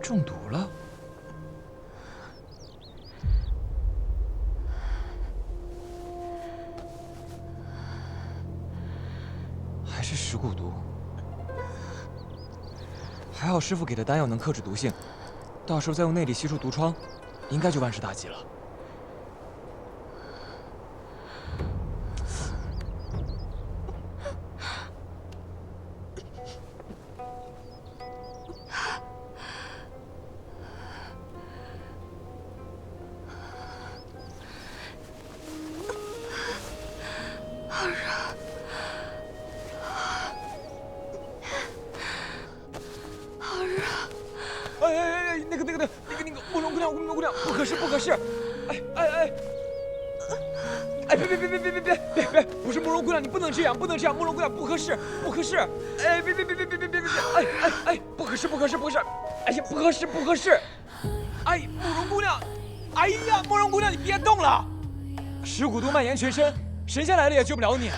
中毒了？还是蚀骨毒？还好师傅给的丹药能克制毒性，到时候再用内力吸出毒疮，应该就万事大吉了。 慕容姑娘，不可视，不可视！哎，别！不是慕容姑娘，你不能这样，慕容姑娘不合适！哎，别！哎，不合适！哎呀，不合适！哎，慕容姑娘，哎呀，慕容姑娘，你别动了！蚀骨毒蔓延全身，神仙来了也救不了你。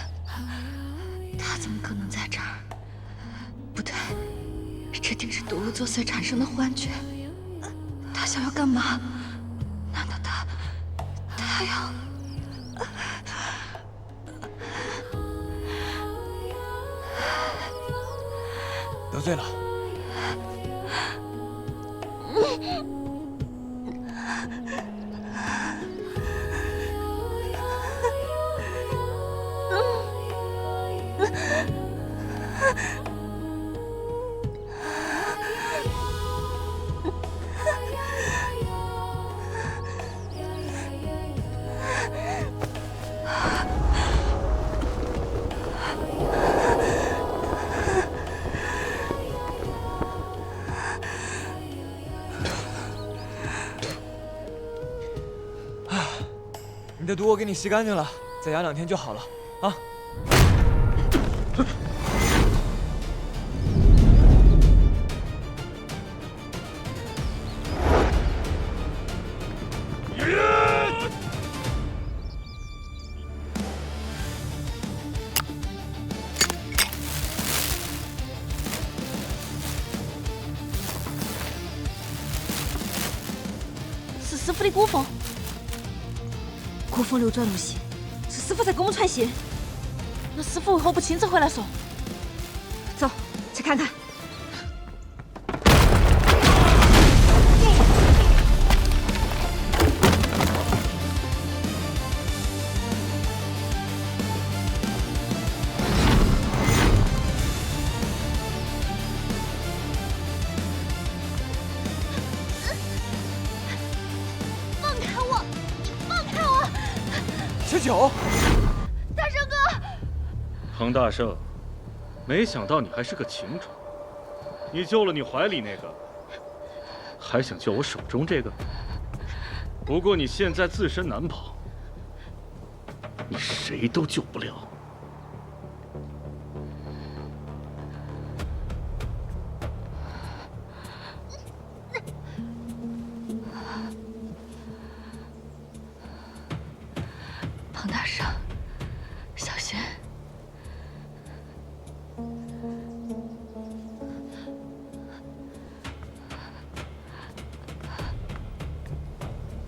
他怎么可能在这儿？不对，这定是毒物作祟产生的幻觉。 他想要干嘛？难道他要？得罪了。你的毒我给你洗干净了，再养2天就好了啊！是师傅的蛊风。 蛊风流转如洗，是师傅在给我们传信。那师傅为何不亲自回来说？走，去看看。放开我！放开我！ 小九，大圣哥，彭大圣，没想到你还是个情种。你救了你怀里那个，还想救我手中这个？不过你现在自身难保，你谁都救不了。彭大圣，小心！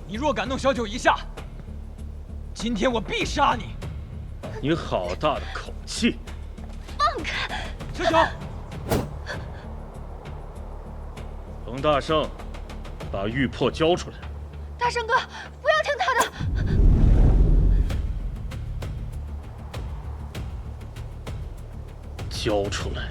你若敢弄小九一下，今天我必杀你！你好大的口气！放开！小九，彭大圣，把玉魄交出来！大圣哥，不要听他的！ 交出来！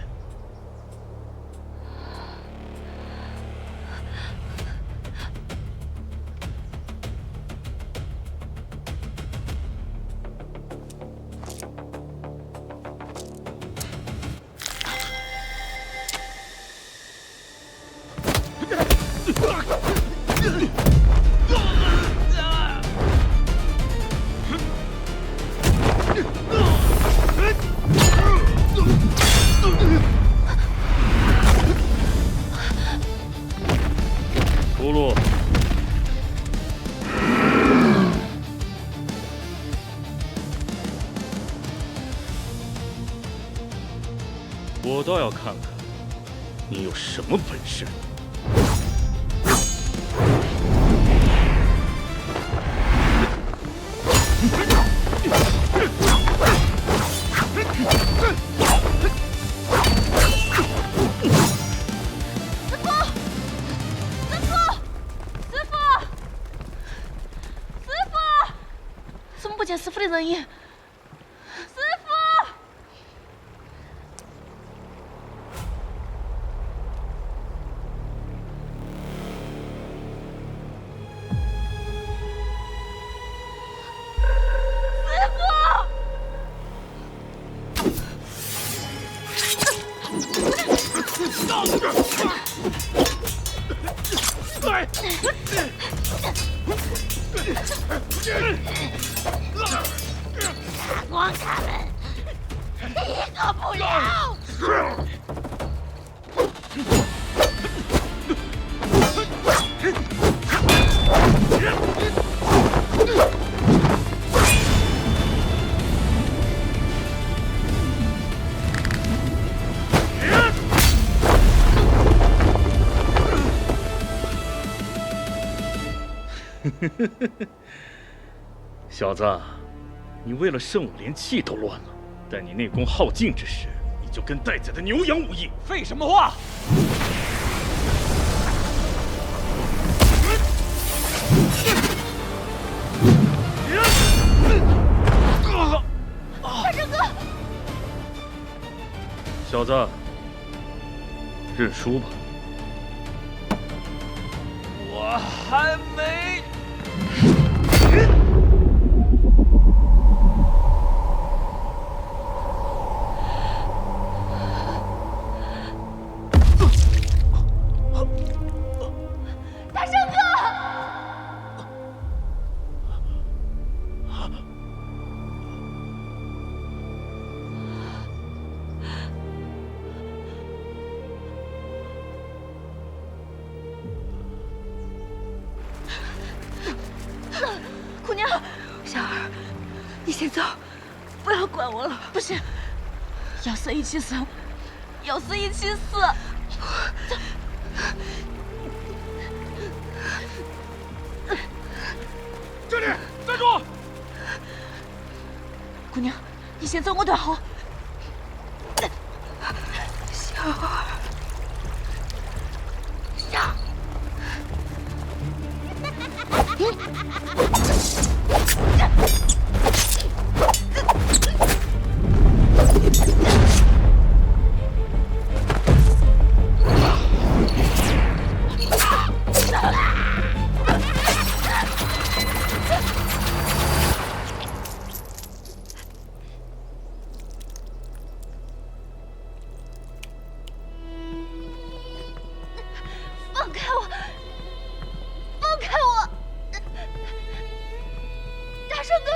出路！我倒要看看你有什么本事。声音。师傅！打光他们，一个不留！小子，你为了圣武连气都乱了，待你内功耗尽之时，你就跟待宰的牛羊无异。废什么话！大圣哥，小子，认输吧。我还没。大圣哥！姑娘，小儿，你先走，不要管我了。不行，要死一起死，要死一起死。走。这里，站住！姑娘，你先走我断后。小儿，上！放开我！放开我！大圣哥！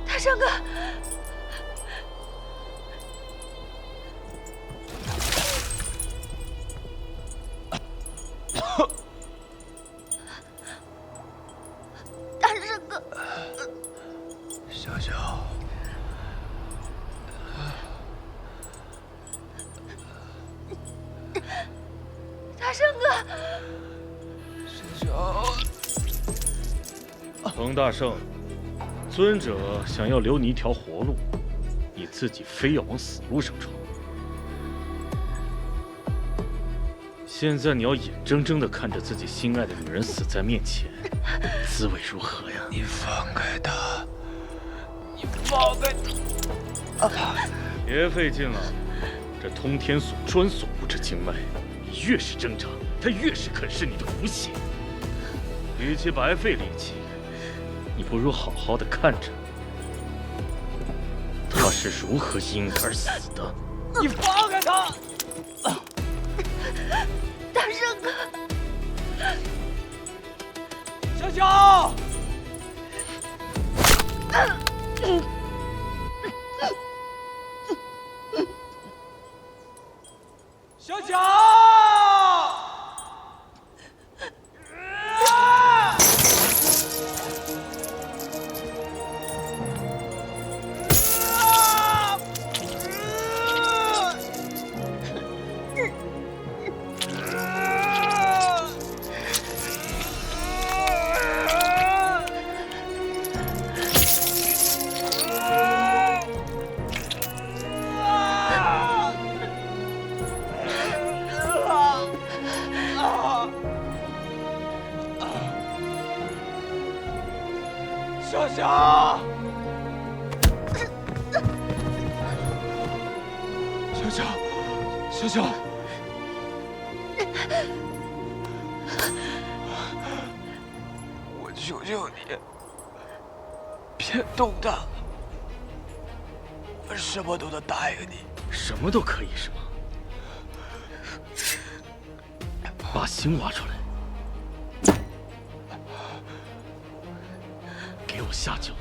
大圣哥！大圣哥！小小。大圣哥！小小。彭大圣，尊者想要留你一条活路，你自己非要往死路上冲。现在你要眼睁睁地看着自己心爱的女人死在面前，滋味如何呀？你放开他！你放开他！别费劲了，这通天锁专锁不止经脉，你越是挣扎，它越是啃噬你的骨血。与其白费力气，你不如好好的看着他是如何因而死的。你放开他！大圣哥！小小！小小！小小，小小，小小，我求求你，别动他，我什么都能答应你。什么都可以是吗？把心挖出来，给我下酒。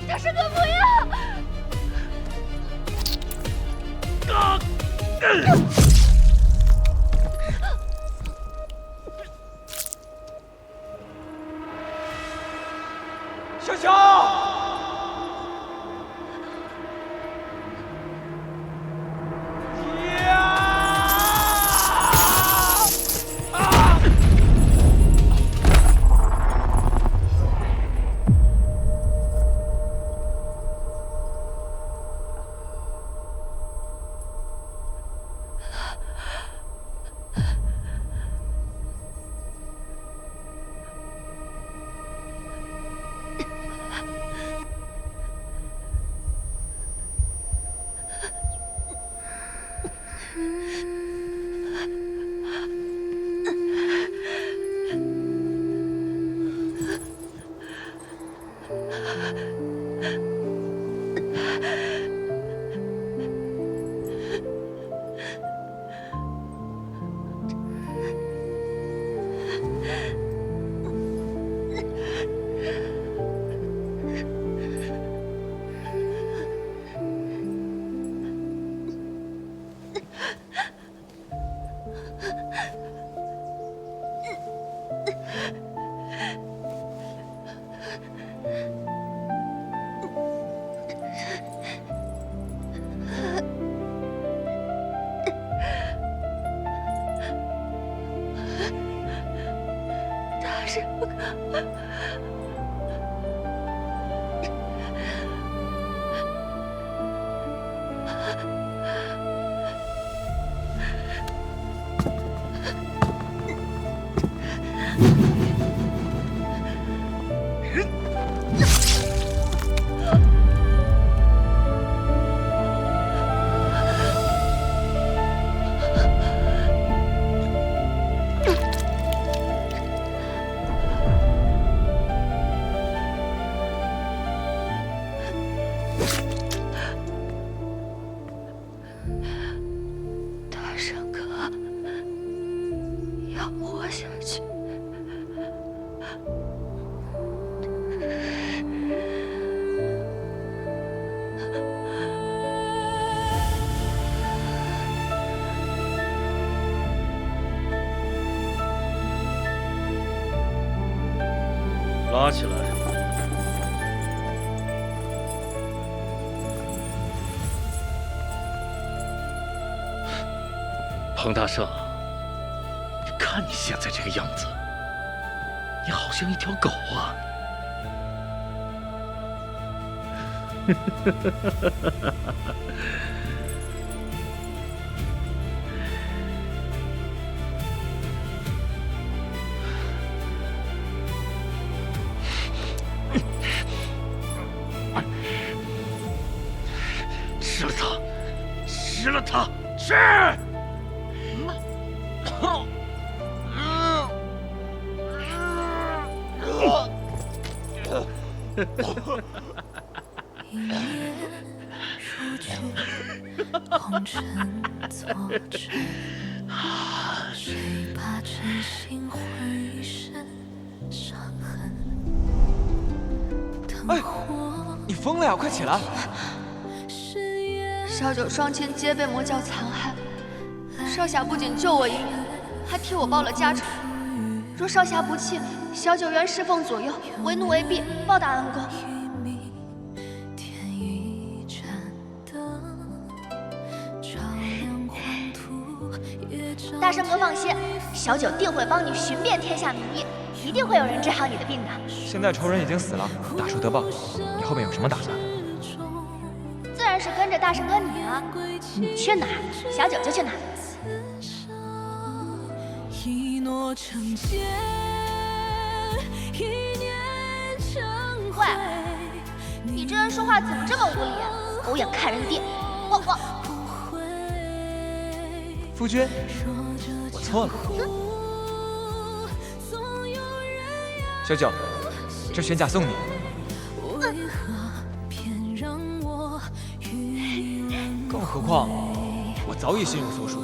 大师哥，不要！小小。大师哥。大圣哥，要活下去。拉起来。彭大圣，看你现在这个样子，你好像一条狗啊！吃了它，吃了它，吃！一夜如炬，红尘作证。谁把真心回身伤痕？哎，你疯了呀！快起来！小九双亲皆被魔教残害，少侠不仅救我一命，还替我报了家仇。若少侠不弃，小九愿侍奉左右，为奴为婢，报答恩公。大圣哥放心，小九定会帮你寻遍天下名医，一定会有人治好你的病的。现在仇人已经死了，大仇得报，你后面有什么打算？自然是跟着大圣哥你啊，你去哪，小九就去哪。一诺成劫，一念成灰。你这人说话怎么这么无理啊？狗眼看人低。我。夫君，我错了。小九，这玄甲送你。更何况，我早已心有所属。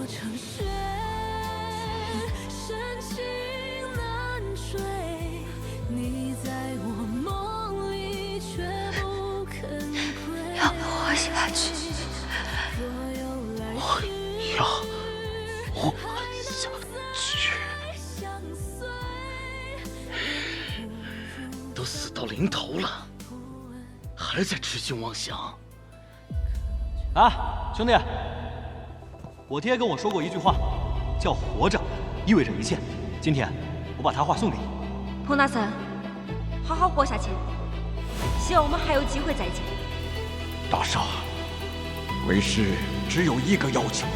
要活下去。我要活下去。都死到临头了，还在痴心妄想。啊，兄弟，我爹跟我说过一句话，叫“活着意味着一切”。今天我把他话送给你。彭大森，好好活下去，希望我们还有机会再见。大圣，为师只有一个要求，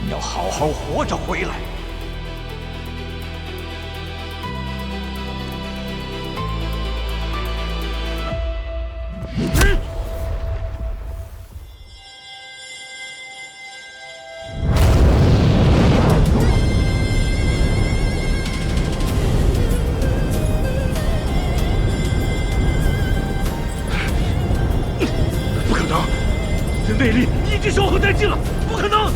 你要好好活着回来。内力已经消耗殆尽了，不可能！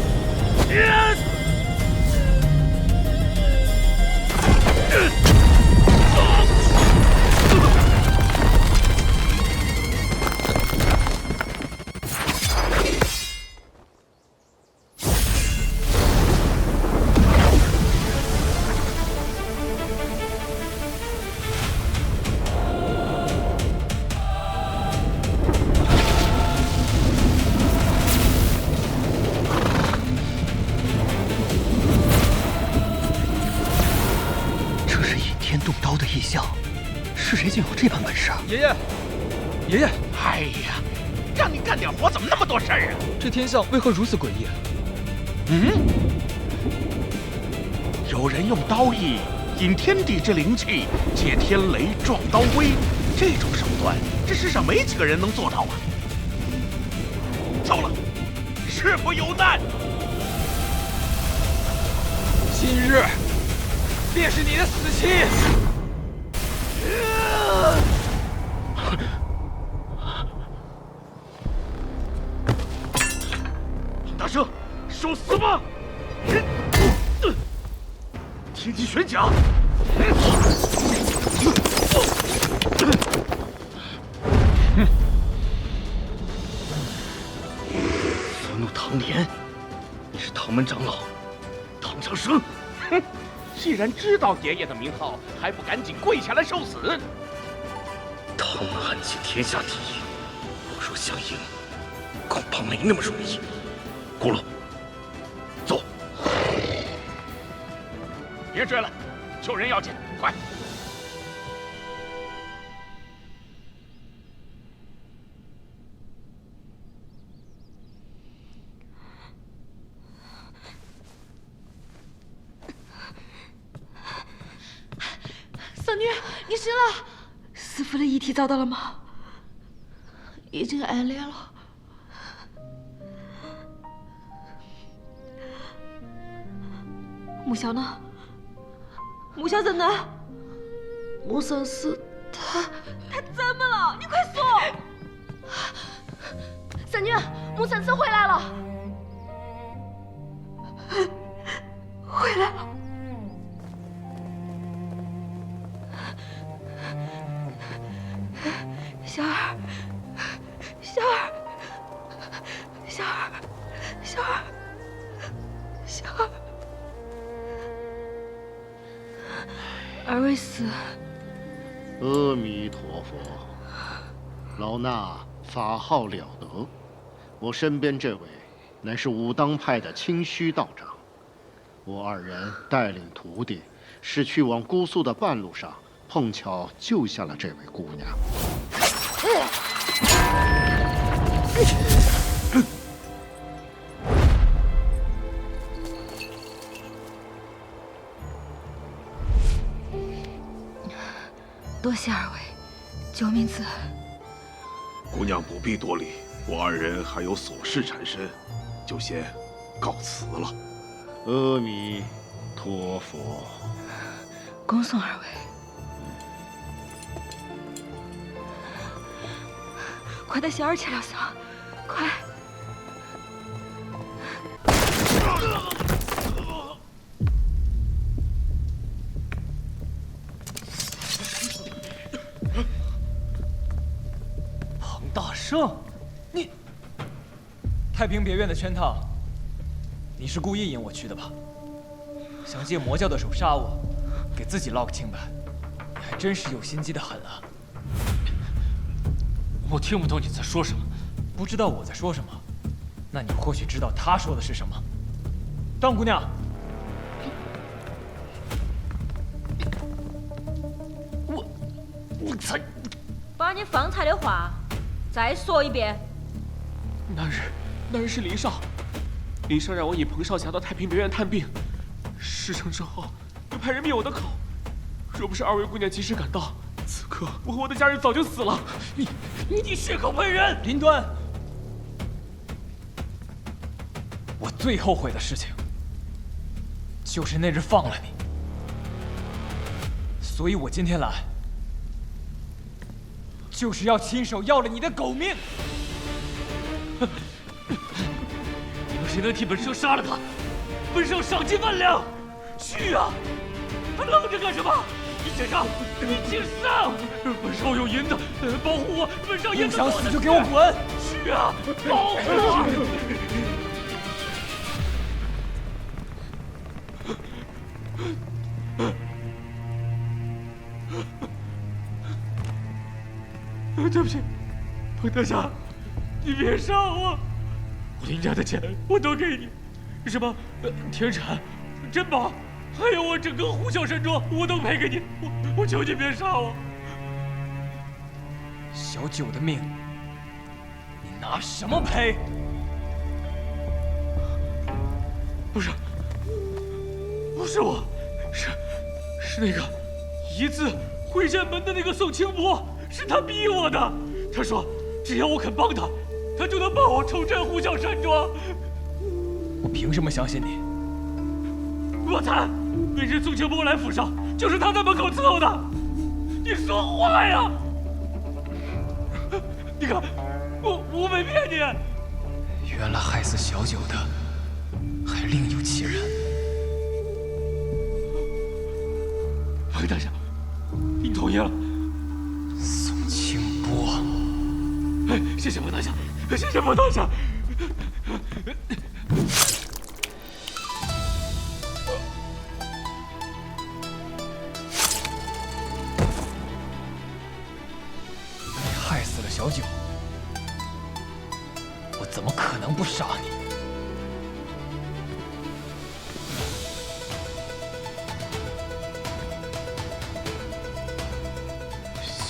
是谁竟有这般本事啊？爷爷，爷爷！哎呀，让你干点活怎么那么多事儿啊？这天象为何如此诡异？有人用刀意引天地之灵气，借天雷撞刀威，这种手段，这世上没几个人能做到啊！糟了，师傅有难！今日便是你的死期！大圣，受死吧！天机玄甲！佛怒唐年，你是唐门长老唐长生。哼！既然知道爷爷的名号，还不赶紧跪下来受死！唐门暗器天下第一，若说想赢，恐怕没那么容易。咕噜，走！别追了，救人要紧，快！嫂女，你醒了！师父的遗体找到了吗？已经安列了。木萧呢？木萧在哪？木生死，他怎么了？你快说！三女，木生死回来了，回来了。小儿，小儿，小儿，小儿，小儿，二位死。阿弥陀佛，老衲法号了得。我身边这位乃是武当派的清虚道长，我二人带领徒弟是去往姑苏的半路上，碰巧救下了这位姑娘。多谢二位，救命之恩。姑娘不必多礼，我二人还有琐事缠身，就先告辞了。阿弥陀佛。恭送二位。快带小二去疗伤，快！庞大圣，你太平别院的圈套，你是故意引我去的吧？想借魔教的手杀我，给自己捞个清白，你还真是有心机的很啊！我听不懂你在说什么。不知道我在说什么，那你或许知道他说的是什么。张姑娘，我才……把你方才的话再说一遍。那日是林少，林少让我引彭少侠到太平别院探病，事成之后又派人灭我的口。若不是二位姑娘及时赶到，此刻我和我的家人早就死了。你血口喷人！林端，我最后悔的事情就是那日放了你，所以我今天来就是要亲手要了你的狗命。你们谁能替本少杀了他？本少赏金万两！去啊！还愣着干什么？你先上！你请上！本少有银子，保护我！本少银子不想死就给我滚！去啊！保护我！对不起，彭大侠，你别杀我！我林家的钱我都给你，什么田产、珍宝，还有我整个虎啸山庄，我都赔给你。我求你别杀我！小九的命，你拿什么赔？不是我，是那个一字会剑门的那个宋清波。是他逼我的，他说只要我肯帮他，他就能帮我重振虎啸山庄。我凭什么相信你？我猜那日宋清波来府上，就是他在门口伺候的。你说话呀！你看，我没骗你。原来害死小九的还另有其人。彭大侠，你同意了？宋清波，谢谢彭大侠，谢谢彭大侠。你害死了小九，我怎么可能不杀你？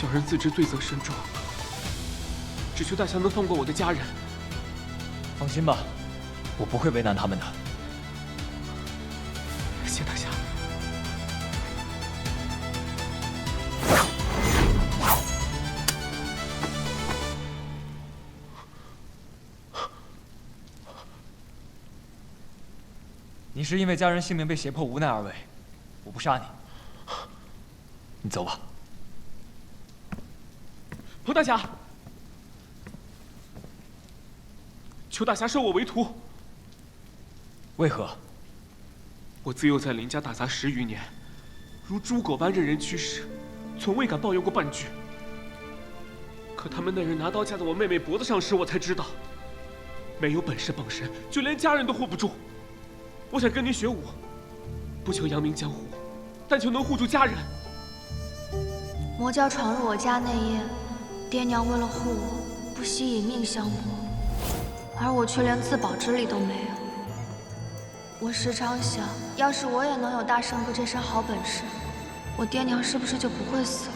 小人自知罪责深重，只求大侠能放过我的家人。放心吧，我不会为难他们的。谢大侠。你是因为家人性命被胁迫无奈而为，我不杀你。你走吧。彭大侠，求大侠收我为徒。为何？我自幼在林家打杂10余年，如猪狗般任人驱使，从未敢抱怨过半句。可他们那人拿刀架在我妹妹脖子上时，我才知道，没有本事傍身，就连家人都护不住。我想跟您学武，不求扬名江湖，但求能护住家人。魔教闯入我家那夜，爹娘为了护我，不惜以命相搏，而我却连自保之力都没有。我时常想，要是我也能有大圣哥这身好本事，我爹娘是不是就不会死了？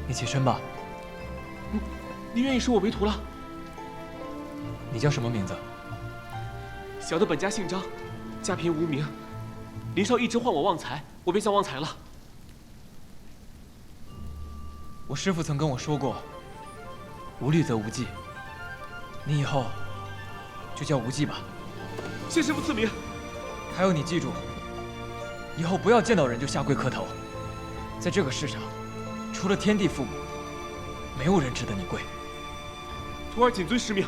你起身吧。你愿意收我为徒了？你叫什么名字？小的本家姓张，家贫无名。林少一直唤我旺财，我便叫旺财了。我师父曾跟我说过，无虑则无忌。你以后就叫无忌吧。谢师父赐名。还有你记住，以后不要见到人就下跪磕头。在这个世上，除了天地父母，没有人值得你跪。徒儿谨遵师命。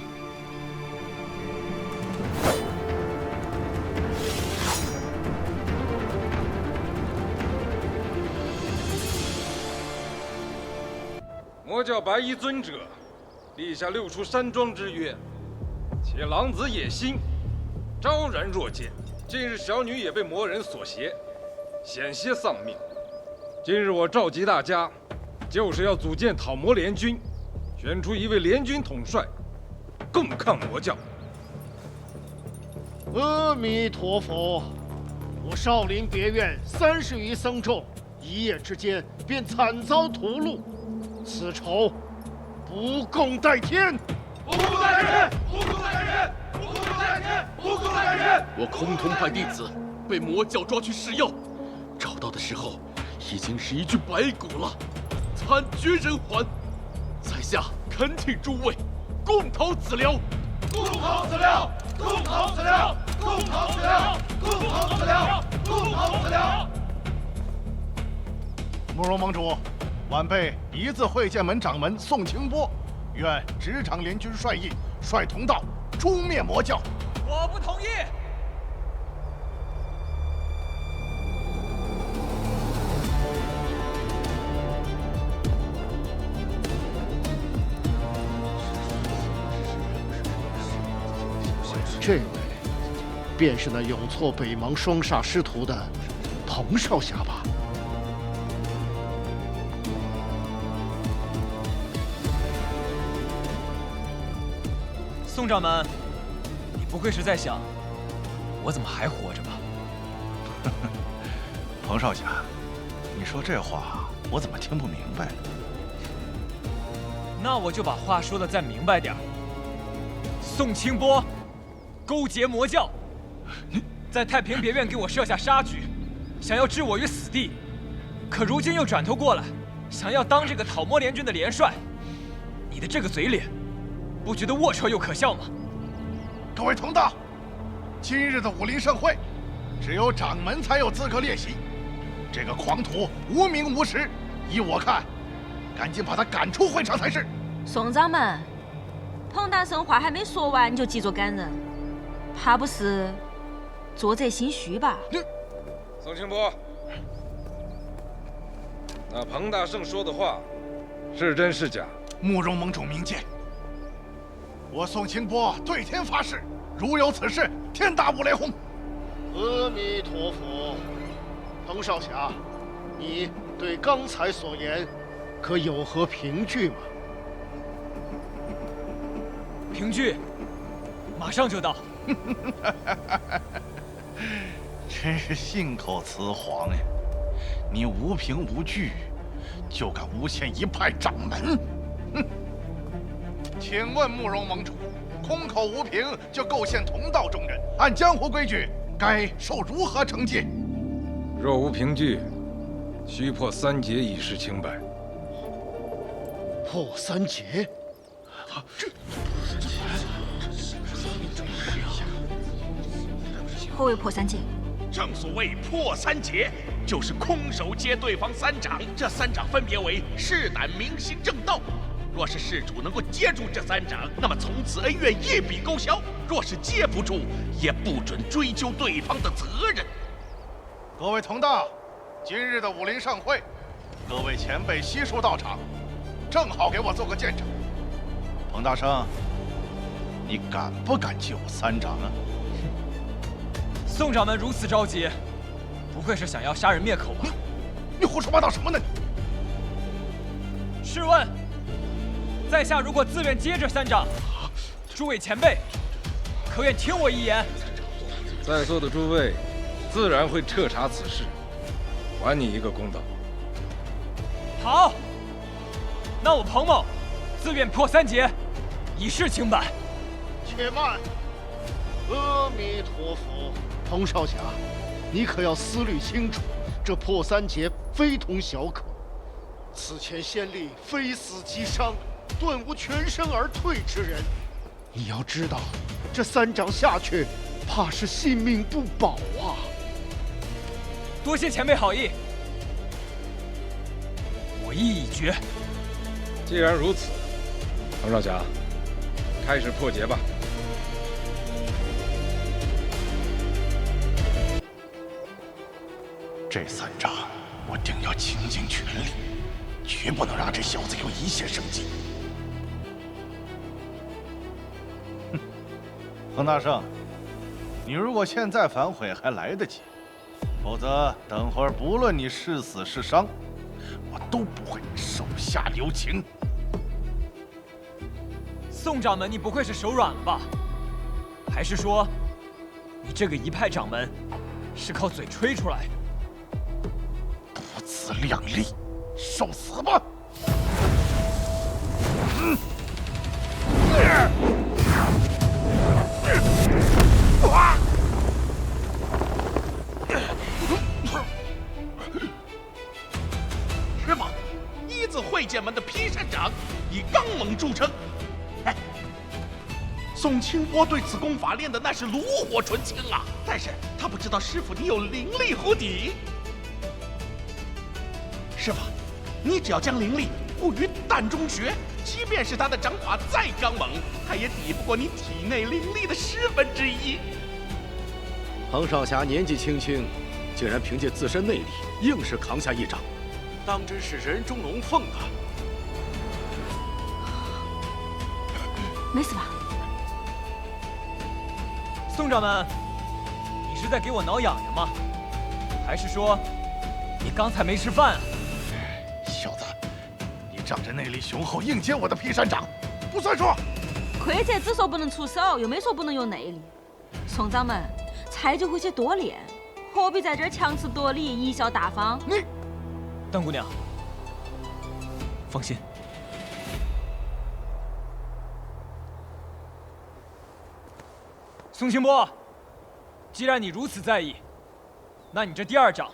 魔教白衣尊者立下6出山庄之约，且狼子野心，昭然若见。近日小女也被魔人所挟，险些丧命。今日我召集大家，就是要组建讨魔联军，选出一位联军统帅，共抗魔教。阿弥陀佛！我少林别院30余僧众，一夜之间便惨遭屠戮，此仇不共戴天！不共戴天！不共戴天！不共戴天！不共戴天！我崆峒派弟子被魔教抓去试药，找到的时候已经是一具白骨了，惨绝人寰。在下恳请诸位共讨此寮。共讨此寮！共讨此寮！共讨此寮！共讨此寮！共讨此寮！慕容盟主，晚辈一字会剑门掌门宋清波，愿执掌联军帅印，率同道诛灭魔教。我不同意。这位便是那永挫北邙双煞师徒的彭少侠吧？宋掌门，你不会是在想，我怎么还活着吧？彭少侠，你说这话我怎么听不明白呢？那我就把话说的再明白点儿。宋清波勾结魔教，在太平别院给我设下杀局，想要置我于死地，可如今又转头过来，想要当这个讨魔联军的联帅。你的这个嘴脸，不觉得龌龊又可笑吗？各位同道，今日的武林盛会，只有掌门才有资格列席。这个狂徒无名无实，依我看，赶紧把他赶出会场才是。宋掌门，彭大圣话还没说完，你就急着赶人，怕不是做贼心虚吧？宋清波，那彭大圣说的话是真是假？慕容盟主明鉴，我宋清波对天发誓，如有此事，天打五雷轰。阿弥陀佛，彭少侠，你对刚才所言可有何凭据吗？凭据，马上就到。真是信口雌黄呀！你无凭无据，就敢诬陷一派掌门？哼！请问慕容盟主，空口无凭就构陷同道中人，按江湖规矩，该受如何惩戒？若无凭据，须破3劫以示清白。破3劫？何谓破3劫？正所谓破3劫，就是空手接对方3掌。这3掌分别为誓胆、明心、正道。若是事主能够接住这3掌，那么从此恩怨一笔勾销；若是接不住，也不准追究对方的责任。各位同道，今日的武林盛会，各位前辈悉数到场，正好给我做个见证。彭大圣，你敢不敢接我3掌啊？宋掌门如此着急，不会是想要杀人灭口吧？你胡说八道什么呢？试问，在下如果自愿接这3掌，诸位前辈，可愿听我一言？在座的诸位，自然会彻查此事，还你一个公道。好，那我彭某自愿破3节，以示清白。且慢，阿弥陀佛，彭少侠，你可要思虑清楚，这破3节非同小可。此前先例非死即伤，断无全身而退之人。你要知道，这3掌下去，怕是性命不保啊！多谢前辈好意，我意已决。既然如此，彭少侠，开始破节吧。这3掌我定要倾尽全力，绝不能让这小子有一线生机。哼，彭大圣，你如果现在反悔还来得及，否则等会儿不论你是死是伤，我都不会手下留情。宋掌门，你不会是手软了吧？还是说，你这个一派掌门是靠嘴吹出来的？不自量力，受死吧！师傅，一字会剑门的劈山掌以刚猛著称。哎，宋清波对此功法练的那是炉火纯青啊！但是他不知道师傅你有灵力护体。师傅，你只要将灵力布于膻中穴，即便是他的掌法再刚猛，他也抵不过你体内灵力的1/10。彭少侠年纪轻轻，竟然凭借自身内力硬是扛下1掌，当真是人中龙凤啊！没事吧？宋掌门，你是在给我挠痒痒吗？还是说，你刚才没吃饭啊？小子，你仗着内力雄厚硬接我的劈山掌，不算数。亏姐只说不能出手，又没说不能用内力。宋掌门，菜就回去多练，何必在这儿强词夺理、贻笑大方？你，邓姑娘，放心。宋清波，既然你如此在意，那你这第2掌，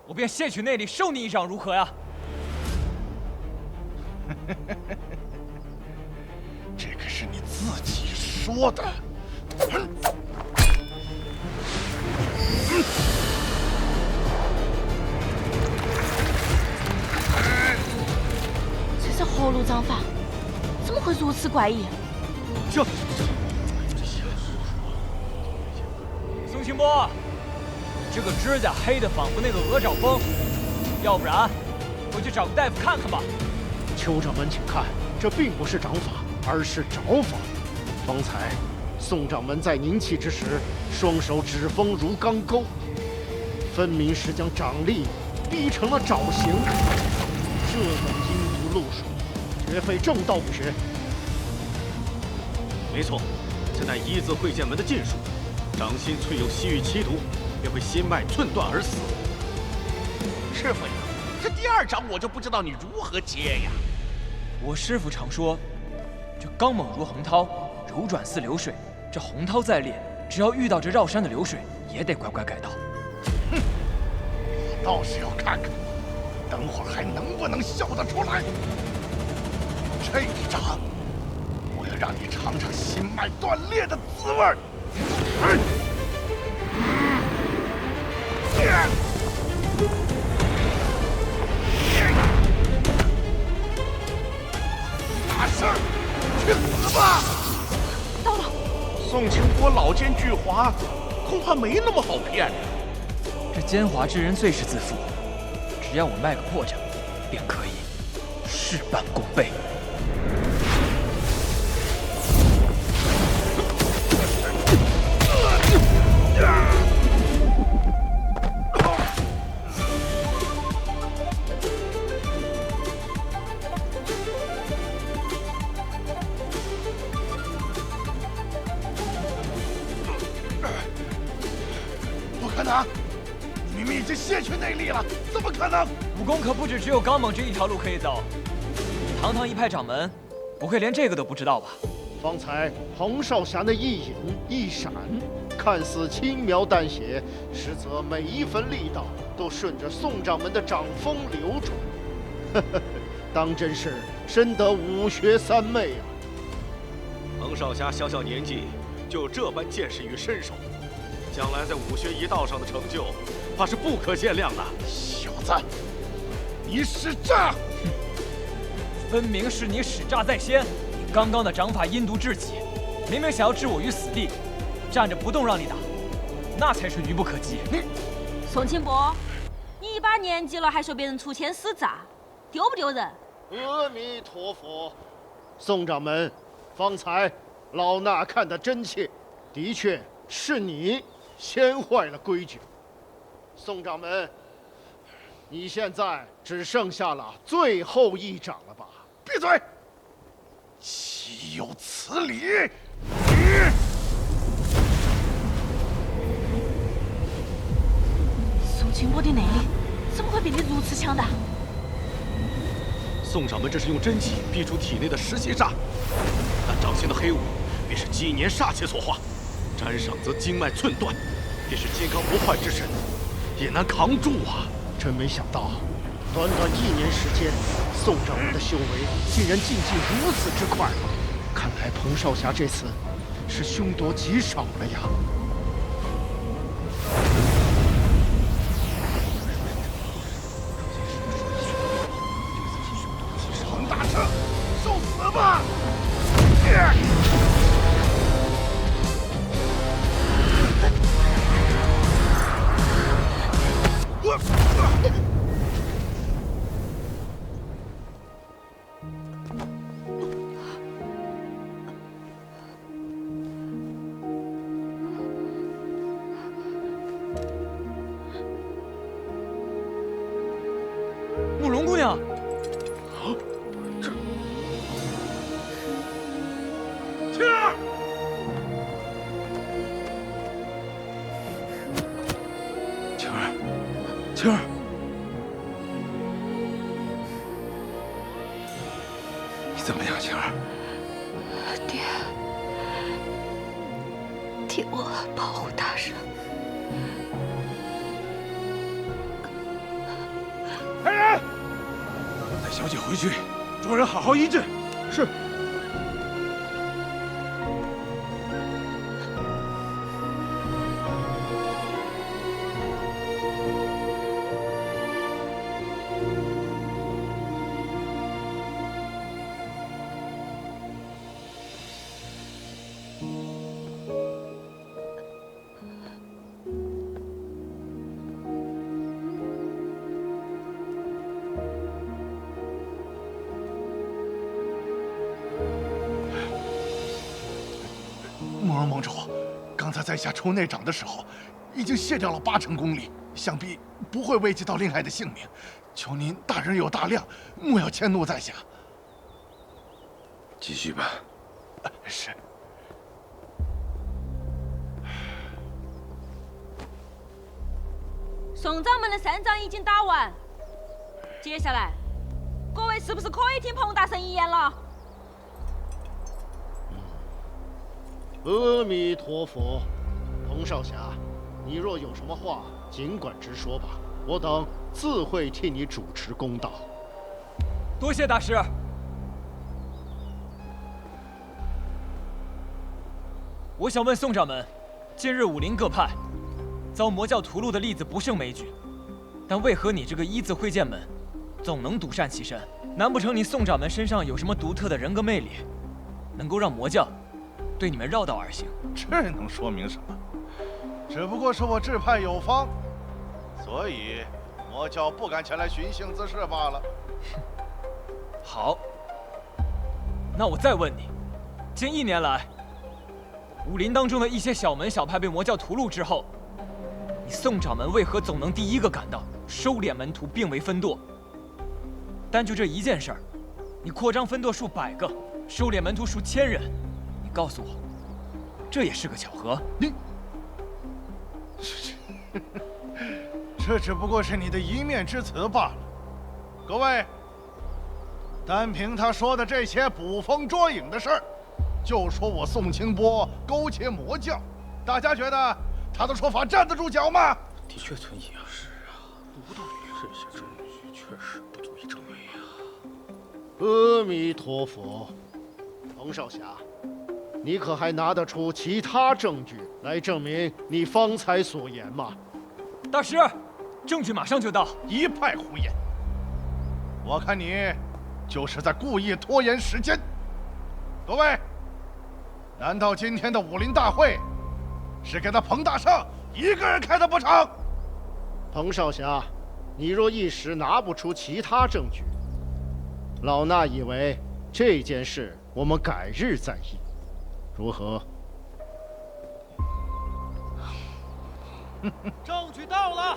我便卸取内力受你1掌，如何呀？这可是你自己说的。这是活路掌法，怎么会如此怪异？宋清波，你这个指甲黑的仿佛那个鹅爪风，要不然回去找个大夫看看吧。邱掌门，请看，这并不是掌法，而是爪法。方才宋掌门在凝气之时，双手指锋如钢钩，分明是将掌力逼成了爪形。这等阴毒路数，绝非正道不学。没错，这乃一字会剑门的禁术，掌心淬有西域奇毒，便会心脉寸断而死。师傅呀，这第2掌我就不知道你如何接呀。我师父常说，这刚猛如洪涛，柔转似流水。这洪涛再烈，只要遇到这绕山的流水，也得乖乖改道。哼，我倒是要看看，等会儿还能不能笑得出来。这1掌，我要让你尝尝心脉断裂的滋味儿。大圣，去死吧！到了。宋清波老奸巨猾，恐怕没那么好骗。这奸猾之人最是自负，只要我卖个破绽，便可以事半功倍。能？你明明已经卸去内力了，怎么可能？武功可不只有刚猛这一条路可以走。堂堂一派掌门，不会连这个都不知道吧？方才彭少侠那一隐一闪，看似轻描淡写，实则每一分力道都顺着宋掌门的掌风流转。呵呵，当真是深得武学三昧啊！彭少侠小小年纪就有这般见识与身手，将来在武学一道上的成就，怕是不可限量的。小子，你使诈！分明是你使诈在先！你刚刚的掌法阴毒至极，明明想要置我于死地，站着不动让你打，那才是愚不可及。宋清波，你一把年纪了还说别人出钱使诈，丢不丢人？阿弥陀佛，宋掌门，方才老衲看得真切，的确是你先坏了规矩。宋掌门，你现在只剩下了最后一掌了吧？闭嘴！岂有此理！宋清波的内力怎么会变得如此强大？宋掌门这是用真气逼出体内的实邪煞，但掌心的黑雾便是纪年煞气所化，沾上则经脉寸断，便是金刚不坏之身也难扛住啊！真没想到，短短1年时间，宋掌门的修为竟然进如此之快。看来彭少侠这次是凶多吉少了呀！彭大圣，受死吧！慕容姑娘，青儿，青儿，青儿，你怎么样，青儿？爹，替我保护大圣。来人，带小姐回去，捉人好好医治。是。慕容盟主，刚才在下抽内掌的时候，已经卸掉了80%功力，想必不会危及到令爱的性命。求您大人有大量，莫要迁怒在下。继续吧。是。宋掌门的3掌已经打完，接下来各位是不是可以听彭大圣一言了？阿弥陀佛，彭少侠，你若有什么话，尽管直说吧，我等自会替你主持公道。多谢大师。我想问宋掌门，近日武林各派遭魔教屠戮的例子不胜枚举，但为何你这个一字会剑门总能独善其身？难不成你宋掌门身上有什么独特的人格魅力，能够让魔教对你们绕道而行？这能说明什么？只不过是我志派有方，所以魔教不敢前来寻衅滋事罢了。好，那我再问你，近1年来，武林当中的一些小门小派被魔教屠戮之后，你宋掌门为何总能第一个赶到，收敛门徒，并为分舵？单就这一件事儿，你扩张分舵数100个，收敛门徒数1000人，你告诉我，这也是个巧合？这只不过是你的一面之词罢了。各位，单凭他说的这些捕风捉影的事儿，就说我宋清波勾结魔教，大家觉得他的说法站得住脚吗？的确存疑啊。是啊，无道理，这些证据确实不足以证伪啊。阿弥陀佛，彭少侠，你可还拿得出其他证据来证明你方才所言吗？大师，证据马上就到。一派胡言！我看你就是在故意拖延时间。各位，难道今天的武林大会是给他彭大圣一个人开的不成？彭少侠，你若一时拿不出其他证据，老衲以为这件事我们改日再议，如何？证据到了。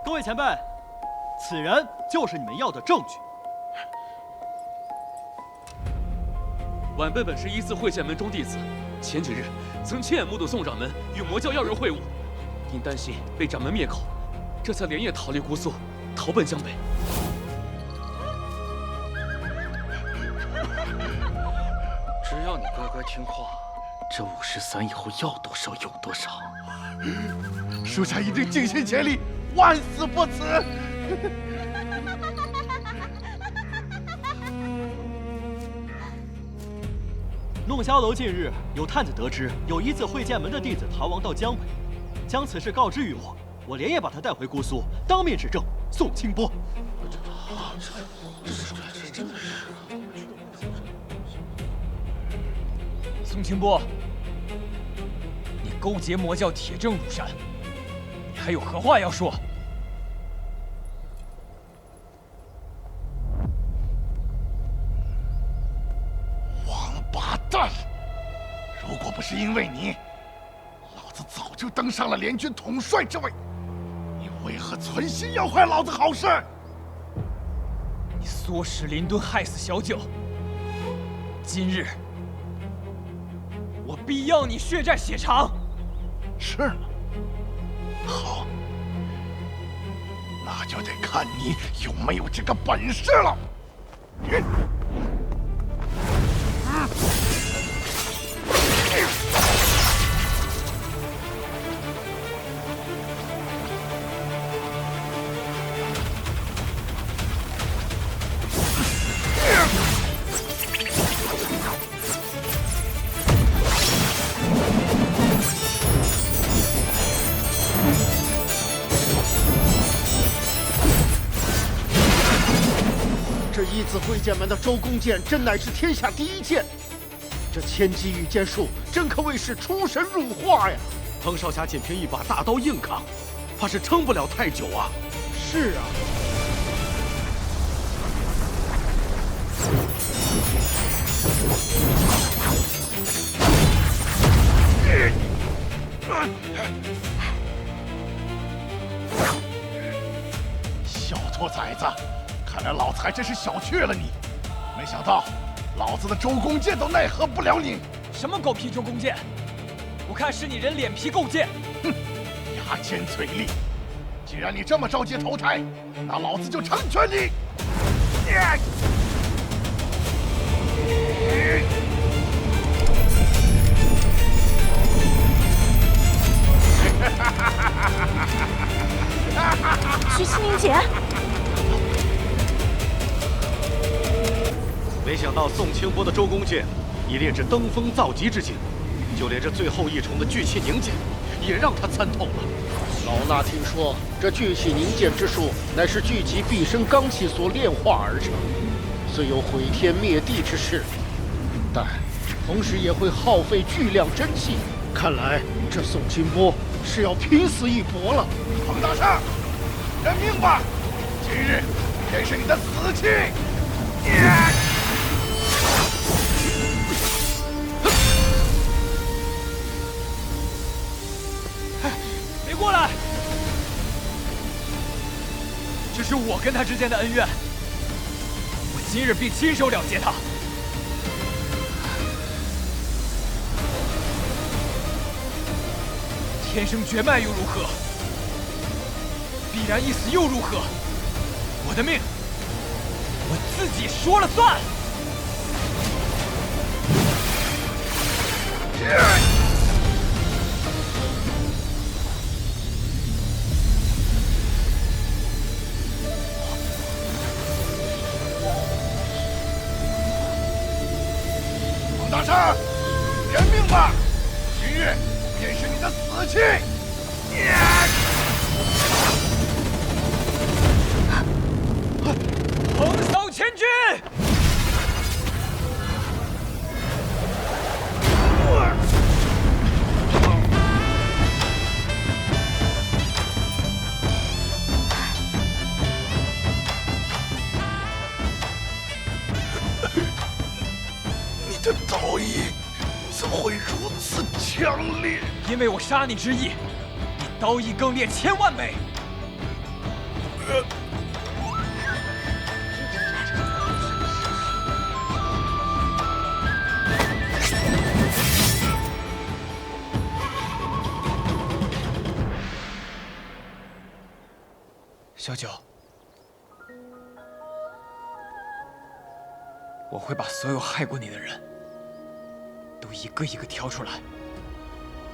各位前辈，此人就是你们要的证据。晚辈本是依次会剑门中弟子，前几日曾亲眼目睹宋掌门与魔教妖人会晤，因担心被掌门灭口，这才连夜逃离姑苏，逃奔江北。只要你乖乖听话，这53以后要多少有多少。属下一定尽心竭力，万死不辞。弄霄楼近日有探子得知，有一字会剑门的弟子逃亡到江北，将此事告知于我，我连夜把他带回姑苏，当面指证宋清波。宋清波，你勾结魔教，铁证如山，你还有何话要说？王八蛋！如果不是因为你，老子早就登上了联军统帅之位。你为何存心要坏老子好事？你唆使林敦害死小九，今日我必要你血债血偿。是吗？好，那就得看你有没有这个本事了。这一字会剑门的周公剑，真乃是天下第一剑。这千机御剑术，真可谓是出神入化呀！彭少侠仅凭一把大刀硬扛，怕是撑不了太久啊。是啊。小兔崽子，看来老子还真是小觑了你。没想到，老子的周公剑都奈何不了你。什么狗屁周公剑？我看是你人脸皮够贱。哼，牙尖嘴利。既然你这么着急投胎，那老子就成全你。徐熙宁姐，没想到宋清波的周公剑已练至登峰造极之境，就连这最后一重的聚气凝剑也让他参透了。老衲听说，这聚气凝剑之术乃是聚集毕生罡气所炼化而成，虽有毁天灭地之势，但同时也会耗费巨量真气。看来这宋清波是要拼死一搏了。彭大圣，认命吧！今日便是你的死期！是我跟他之间的恩怨，我今日必亲手了结他。天生绝脉又如何？必然一死又如何？我的命，我自己说了算。王大圣，认命吧！今日便是你的死期！横扫千军！你的刀意怎会如此强烈？因为我杀你之意，比刀意更烈千万倍。小九，我会把所有害过你的人都一个一个挑出来，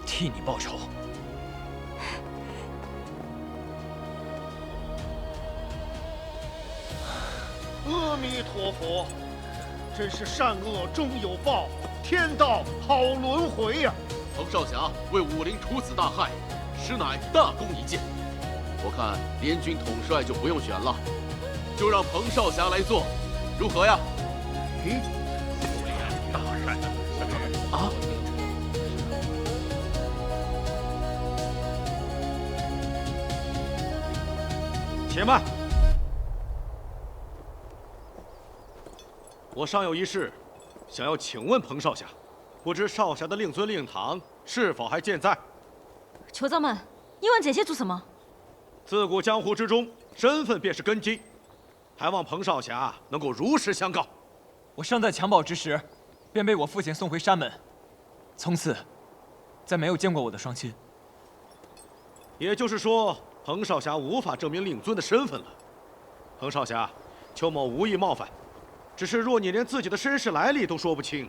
替你报仇。阿弥陀佛，真是善恶终有报，天道好轮回呀！彭少侠为武林除此大害，实乃大功一件。我看联军统帅就不用选了，就让彭少侠来做，如何呀？咦，大善啊！且慢，我尚有一事，想要请问彭少侠，不知少侠的令尊令堂是否还健在？酋长们，你问这些做什么？自古江湖之中，身份便是根基，还望彭少侠能够如实相告。我尚在襁褓之时，便被我父亲送回山门，从此再没有见过我的双亲。也就是说，彭少侠无法证明令尊的身份了。彭少侠，邱某无意冒犯，只是若你连自己的身世来历都说不清，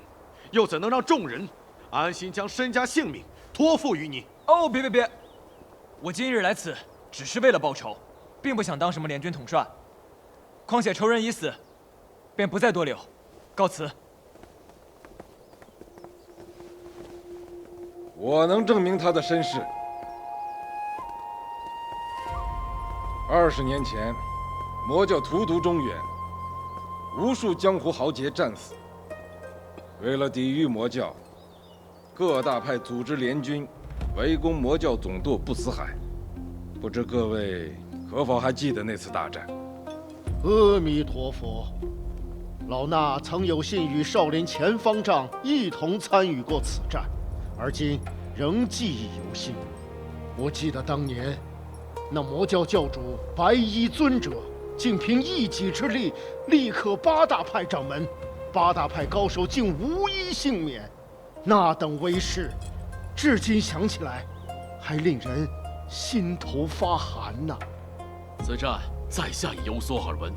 又怎能让众人安心将身家性命托付于你？哦，别！我今日来此，只是为了报仇，并不想当什么联军统帅。况且仇人已死，便不再多留，告辞。我能证明他的身世。20年前，魔教荼毒中原，无数江湖豪杰战死。为了抵御魔教，各大派组织联军，围攻魔教总舵不死海。不知各位可否还记得那次大战？阿弥陀佛，老衲曾有幸与少林前方丈一同参与过此战，而今仍记忆犹新。我记得当年，那魔教教主白衣尊者，竟凭一己之力力克8大派掌门，8大派高手竟无一幸免。那等威势，至今想起来，还令人心头发寒呐。此战在下已有所耳闻，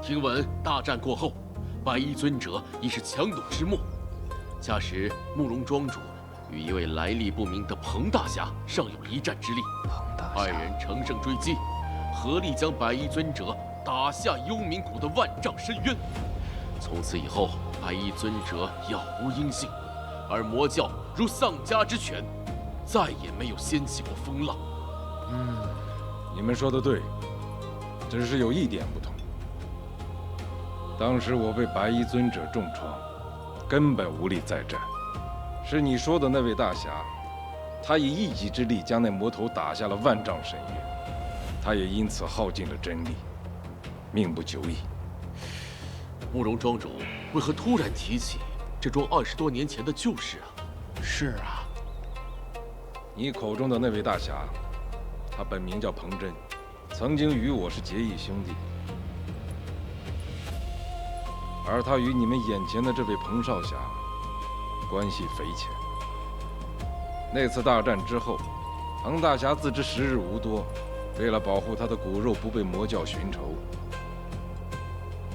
听闻大战过后，白衣尊者已是强弩之末。恰时慕容庄主与一位来历不明的彭大侠尚有一战之力，二人乘胜追击，合力将白衣尊者打下幽冥谷的万丈深渊。从此以后，白衣尊者杳无音信，而魔教如丧家之犬，再也没有掀起过风浪。你们说的对，只是有一点不同。当时我被白衣尊者重创，根本无力再战。是你说的那位大侠，他以一己之力将那魔头打下了万丈深渊，他也因此耗尽了真力，命不久矣。慕容庄主为何突然提起这桩20多年前的旧事啊？是啊，你口中的那位大侠，他本名叫彭真，曾经与我是结义兄弟，而他与你们眼前的这位彭少侠关系匪浅。那次大战之后，彭大侠自知时日无多，为了保护他的骨肉不被魔教寻仇，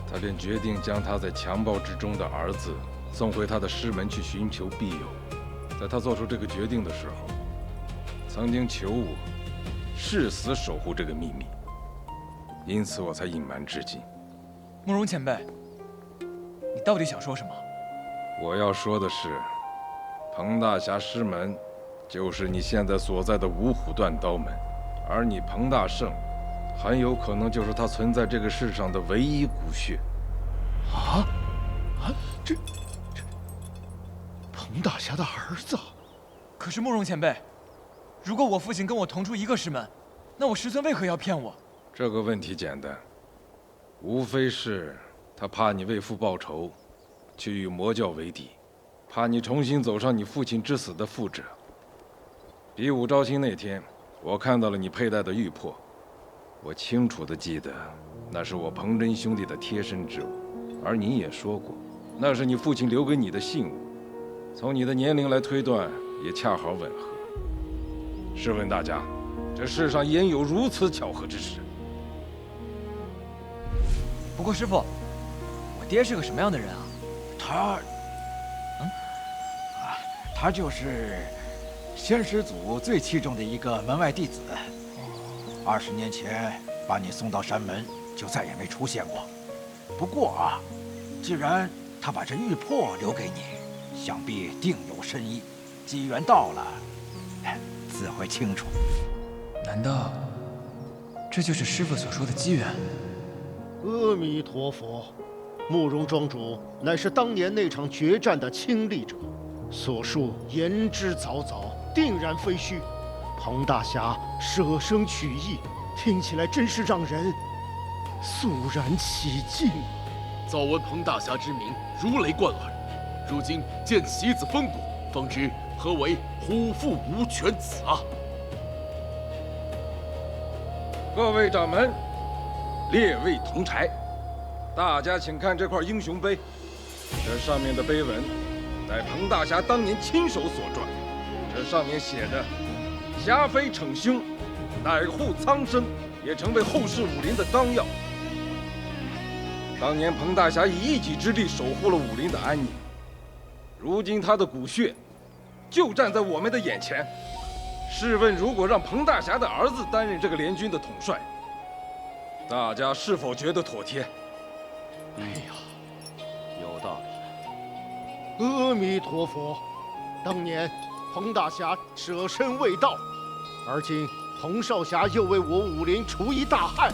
他便决定将他在强暴之中的儿子送回他的师门去寻求庇佑。在他做出这个决定的时候，曾经求我誓死守护这个秘密，因此我才隐瞒至今。慕容前辈，你到底想说什么？我要说的是，彭大侠师门就是你现在所在的五虎断刀门，而你彭大圣很有可能就是他存在这个世上的唯一骨血。这彭大侠的儿子。可是慕容前辈，如果我父亲跟我同出一个师门，那我师尊为何要骗我？这个问题简单，无非是他怕你为父报仇，去与魔教为敌，怕你重新走上你父亲之死的覆辙。比武招亲那天，我看到了你佩戴的玉魄，我清楚地记得，那是我彭真兄弟的贴身之物，而你也说过，那是你父亲留给你的信物，从你的年龄来推断，也恰好吻合。试问大家，这世上焉有如此巧合之事？不过师傅，我爹是个什么样的人啊？他就是仙师祖最器重的一个门外弟子。20年前把你送到山门，就再也没出现过。不过既然他把这玉魄留给你，想必定有深意。机缘到了，自会清楚。难道这就是师傅所说的机缘？阿弥陀佛，慕容庄主乃是当年那场决战的亲历者，所述言之凿凿，定然非虚。彭大侠舍生取义，听起来真是让人肃然起敬。早闻彭大侠之名，如雷贯耳。如今见喜子封骨，方知何为虎父无犬子啊！各位掌门，列位同柴，大家请看这块英雄碑，这上面的碑文乃彭大侠当年亲手所撰，这上面写着“侠非逞凶，乃护苍生”，也成为后世武林的纲要。当年彭大侠以一己之力守护了武林的安宁，如今他的骨血就站在我们的眼前。试问，如果让彭大侠的儿子担任这个联军的统帅，大家是否觉得妥帖？哎呀，有道理。阿弥陀佛，当年彭大侠舍身为道，而今彭少侠又为我武林除一大害，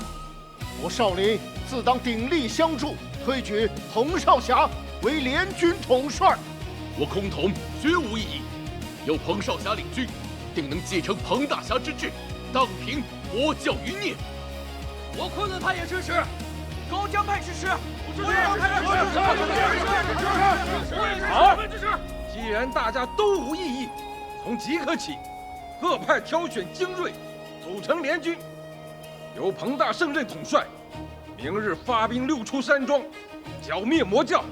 我少林自当鼎力相助，推举彭少侠为联军统帅。我空统绝无异议，有彭少侠领军，定能继承彭大侠之志，荡平魔教余孽。我昆仑派也支持，高江派支持，我也好，既然大家都无异议，从即刻起，各派挑选精锐，组成联军，由彭大圣任统帅。明日发兵六出山庄，剿灭魔教，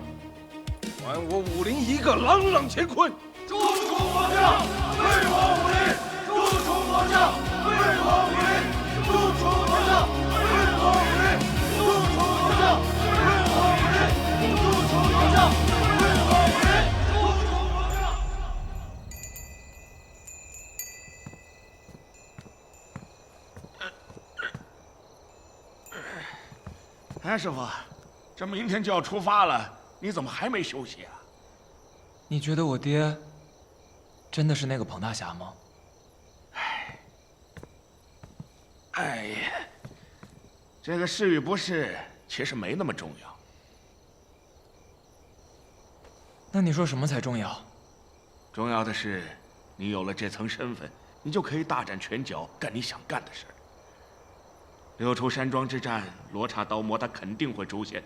还我武林一个朗朗乾坤。诛除魔教，为我武林；诛除魔教，为我武林；诛除魔教，为我武林；诛除魔教，为我武林；诛除魔教，为我武林；诛除魔教。哎，师傅，这明天就要出发了，你怎么还没休息啊？你觉得我爹真的是那个彭大侠吗？哎呀，这个是与不是其实没那么重要。那你说什么才重要？重要的是，你有了这层身份，你就可以大展拳脚，干你想干的事儿。六出山庄之战，罗刹刀魔他肯定会出现，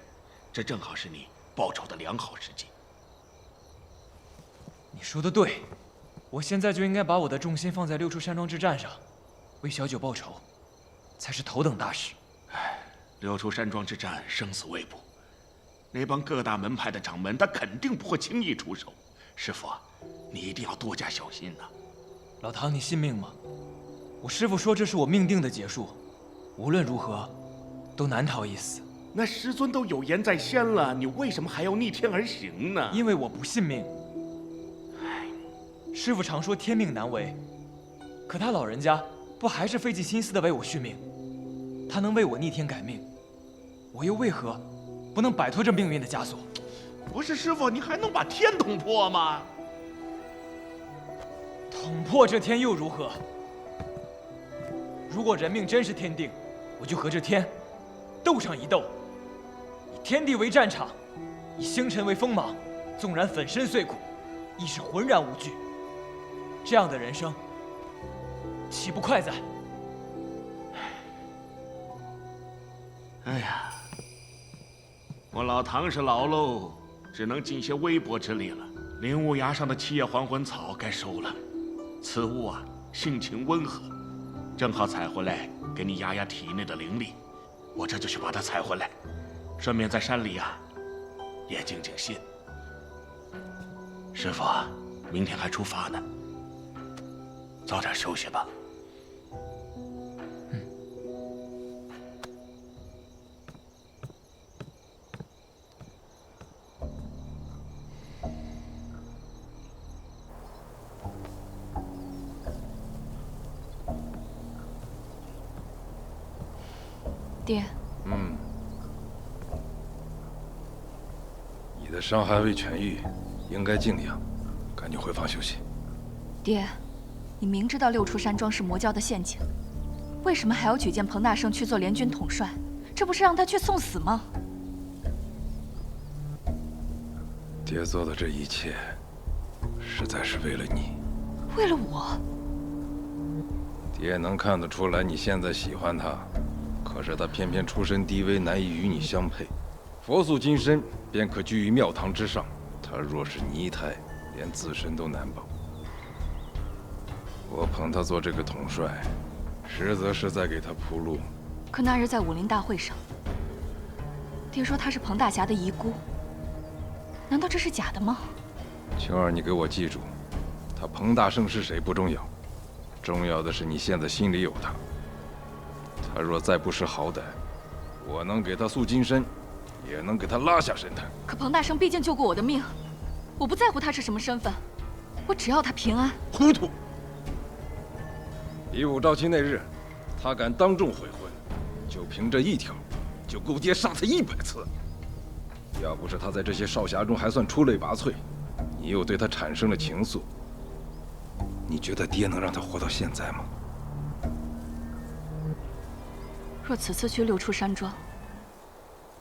这正好是你报仇的良好时机。你说的对，我现在就应该把我的重心放在六出山庄之战上，为小九报仇。才是头等大事。六出山庄之战生死未卜，那帮各大门派的掌门，他肯定不会轻易出手。师傅，你一定要多加小心呐。老唐，你信命吗？我师父说这是我命定的结束，无论如何，都难逃一死。那师尊都有言在先了，你为什么还要逆天而行呢？因为我不信命。师父常说天命难违，可他老人家不还是费尽心思的为我续命？他能为我逆天改命，我又为何不能摆脱这命运的枷锁？不是师傅，你还能把天捅破吗？捅破这天又如何？如果人命真是天定，我就和这天斗上一斗，以天地为战场，以星辰为锋芒，纵然粉身碎骨，亦是浑然无惧。这样的人生，岂不快哉？哎呀，我老唐是老喽，只能尽些微薄之力了。灵雾崖上的七叶还魂草该收了，此物啊，性情温和，正好采回来给你压压体内的灵力。我这就去把它采回来，顺便在山里啊也静静心。师傅，明天还出发呢，早点休息吧。爹，你的伤还未痊愈，应该静养，赶紧回房休息。爹，你明知道六出山庄是魔教的陷阱，为什么还要举荐彭大圣去做联军统帅？这不是让他去送死吗？爹做的这一切，实在是为了你。为了我？爹能看得出来你现在喜欢他。可是他偏偏出身低微，难以与你相配。佛祖金身便可居于庙堂之上，他若是泥胎，连自身都难保。我捧他做这个统帅，实则是在给他铺路。可那日在武林大会上，爹说她是彭大侠的遗孤，难道这是假的吗？青儿，你给我记住，他彭大圣是谁不重要，重要的是你现在心里有他。他若再不识好歹，我能给他塑金身，也能给他拉下神坛。可彭大圣毕竟救过我的命，我不在乎他是什么身份，我只要他平安。糊涂！比武招亲那日，他敢当众悔婚，就凭这一条，就够爹杀他100次。要不是他在这些少侠中还算出类拔萃，你又对他产生了情愫，你觉得爹能让他活到现在吗？若此次去六出山庄，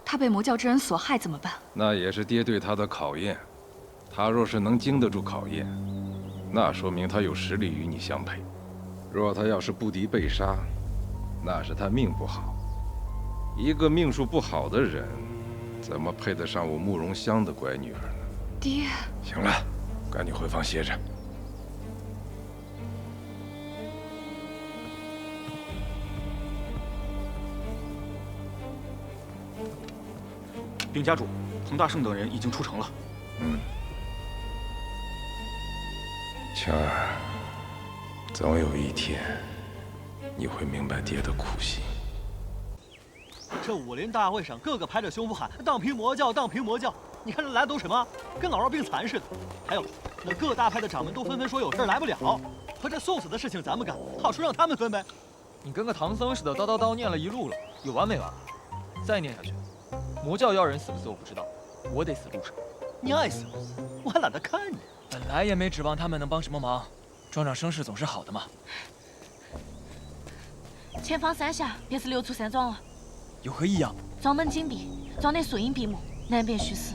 他被魔教之人所害怎么办？那也是爹对他的考验。他若是能经得住考验，那说明他有实力与你相配。若他要是不敌被杀，那是他命不好。一个命数不好的人，怎么配得上我慕容香的乖女儿呢？爹，行了，赶紧回房歇着。禀家主，彭大圣等人已经出城了。青儿，总有一天，你会明白爹的苦心。这武林大会上，个个拍着胸脯喊“荡平魔教，荡平魔教”，你看这来的都什么？跟老弱病残似的。还有，那各大派的掌门都纷纷说有事来不了，可这送死的事情咱们干，好说让他们分呗。你跟个唐僧似的叨叨叨念了一路了，有完没完？再念下去，魔教要人死不死我不知道，我得死路上。你爱死不死，我还懒得看你。本来也没指望他们能帮什么忙，壮壮声势总是好的嘛。前方3峡便是六出山庄了。有何异样？庄门紧闭，庄内树荫闭目，难辨虚实。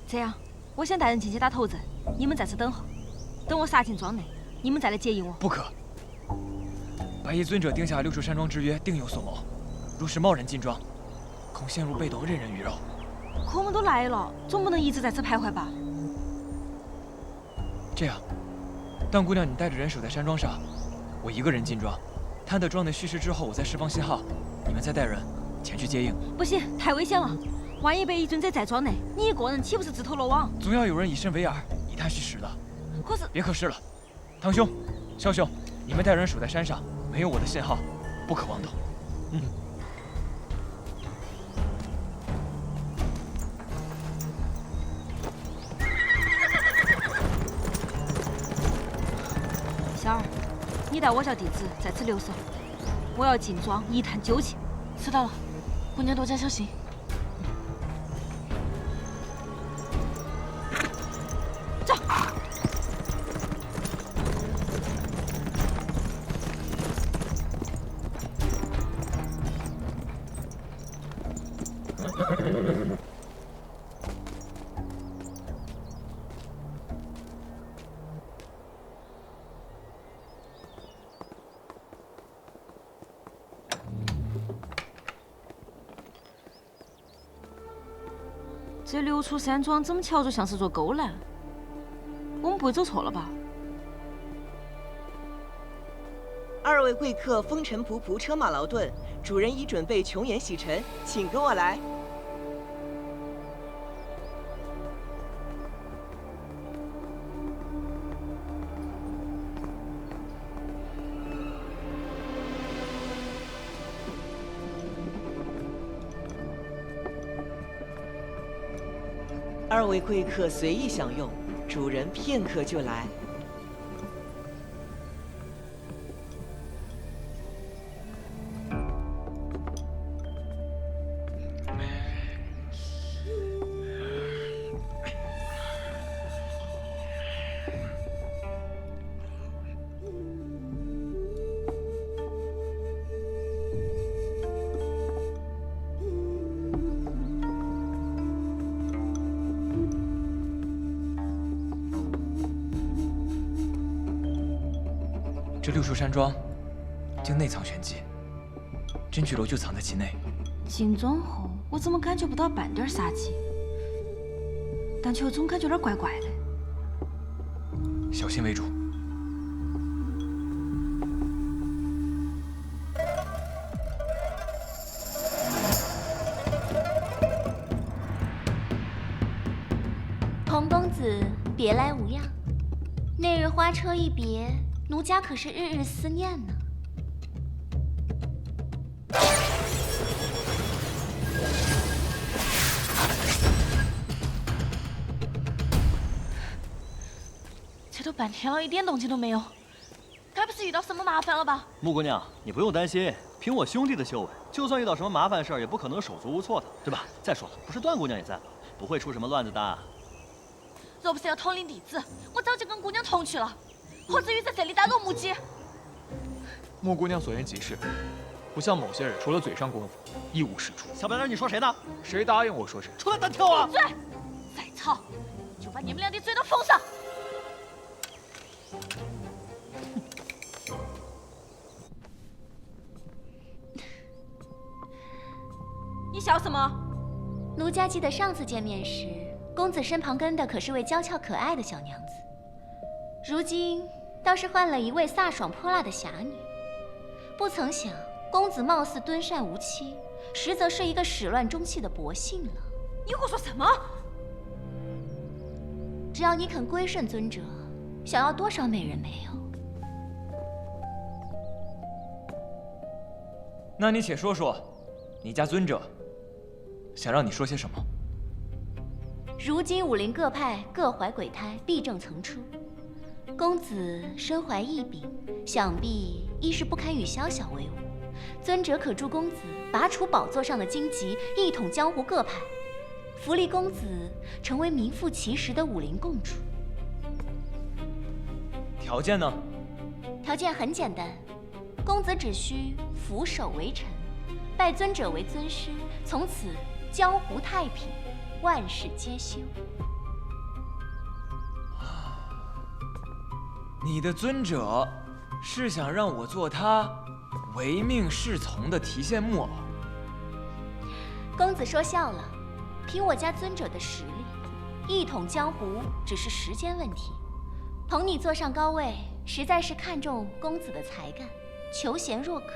这样，我想带人进去打头阵，你们在此等候。等我杀进庄内，你们再来接应我。不可！白衣尊者定下六出山庄之约，定有所谋。若是贸然进庄，恐陷入被动，任人鱼肉。可我们都来了，总不能一直在此徘徊吧？这样，当姑娘你带着人守在山庄上，我一个人进庄，他的庄内虚实之后，我再释放信号，你们再带人前去接应。不行，太危险了，万一被一尊者在庄内，你一个人岂不是自投罗网？总要有人以身为饵，以探虚实的。可是别可是了，堂兄、萧兄，你们带人守在山上，没有我的信号，不可妄动。嗯。小二，你带我叫弟子在此留守，我要进庄一探究竟。知道了，姑娘多加小心。走。这流出山庄怎么瞧着像是座勾栏？我们不会走错了吧？二位贵客风尘仆仆，车马劳顿，主人已准备琼岩洗尘，请跟我来。二位贵客随意享用，主人片刻就来。这六处山庄竟内藏玄机，真巨楼就藏在其内。进庄后，我怎么感觉不到半点杀机？但却又总感觉有点怪怪的。小心为主。彭公子，别来无恙。那日花车一别，奴家可是日日思念呢。这都半天了，一点动静都没有，该不是遇到什么麻烦了吧？穆姑娘，你不用担心，凭我兄弟的修为，就算遇到什么麻烦事儿，也不可能手足无措的，对吧？再说了，不是段姑娘也在吗？不会出什么乱子的。若不是要统领弟子，我早就跟姑娘同去了，何至于在这里打落木屐？穆姑娘所言极是，不像某些人，除了嘴上功夫，一无是处。小白脸，你说谁呢？谁答应我说谁？出来单挑啊！闭嘴！再吵，就把你们俩的嘴都封上！你笑什么？奴家记得上次见面时，公子身旁跟的可是位娇俏可爱的小娘子，如今倒是换了一位飒爽泼辣的侠女。不曾想，公子貌似敦善无欺，实则是一个始乱终弃的薄幸了。你胡说什么？只要你肯归顺尊者，想要多少美人没有？那你且说说，你家尊者想让你说些什么？如今武林各派各怀鬼胎，弊政层出。公子身怀异禀，想必一是不堪与宵小为伍。尊者可助公子拔除宝座上的荆棘，一统江湖各派，扶立公子成为名副其实的武林共主。条件呢？条件很简单，公子只需俯首为臣，拜尊者为尊师，从此江湖太平，万事皆休。你的尊者是想让我做他唯命是从的提线木偶？公子说笑了，凭我家尊者的实力，一统江湖只是时间问题。捧你坐上高位，实在是看重公子的才干，求贤若渴。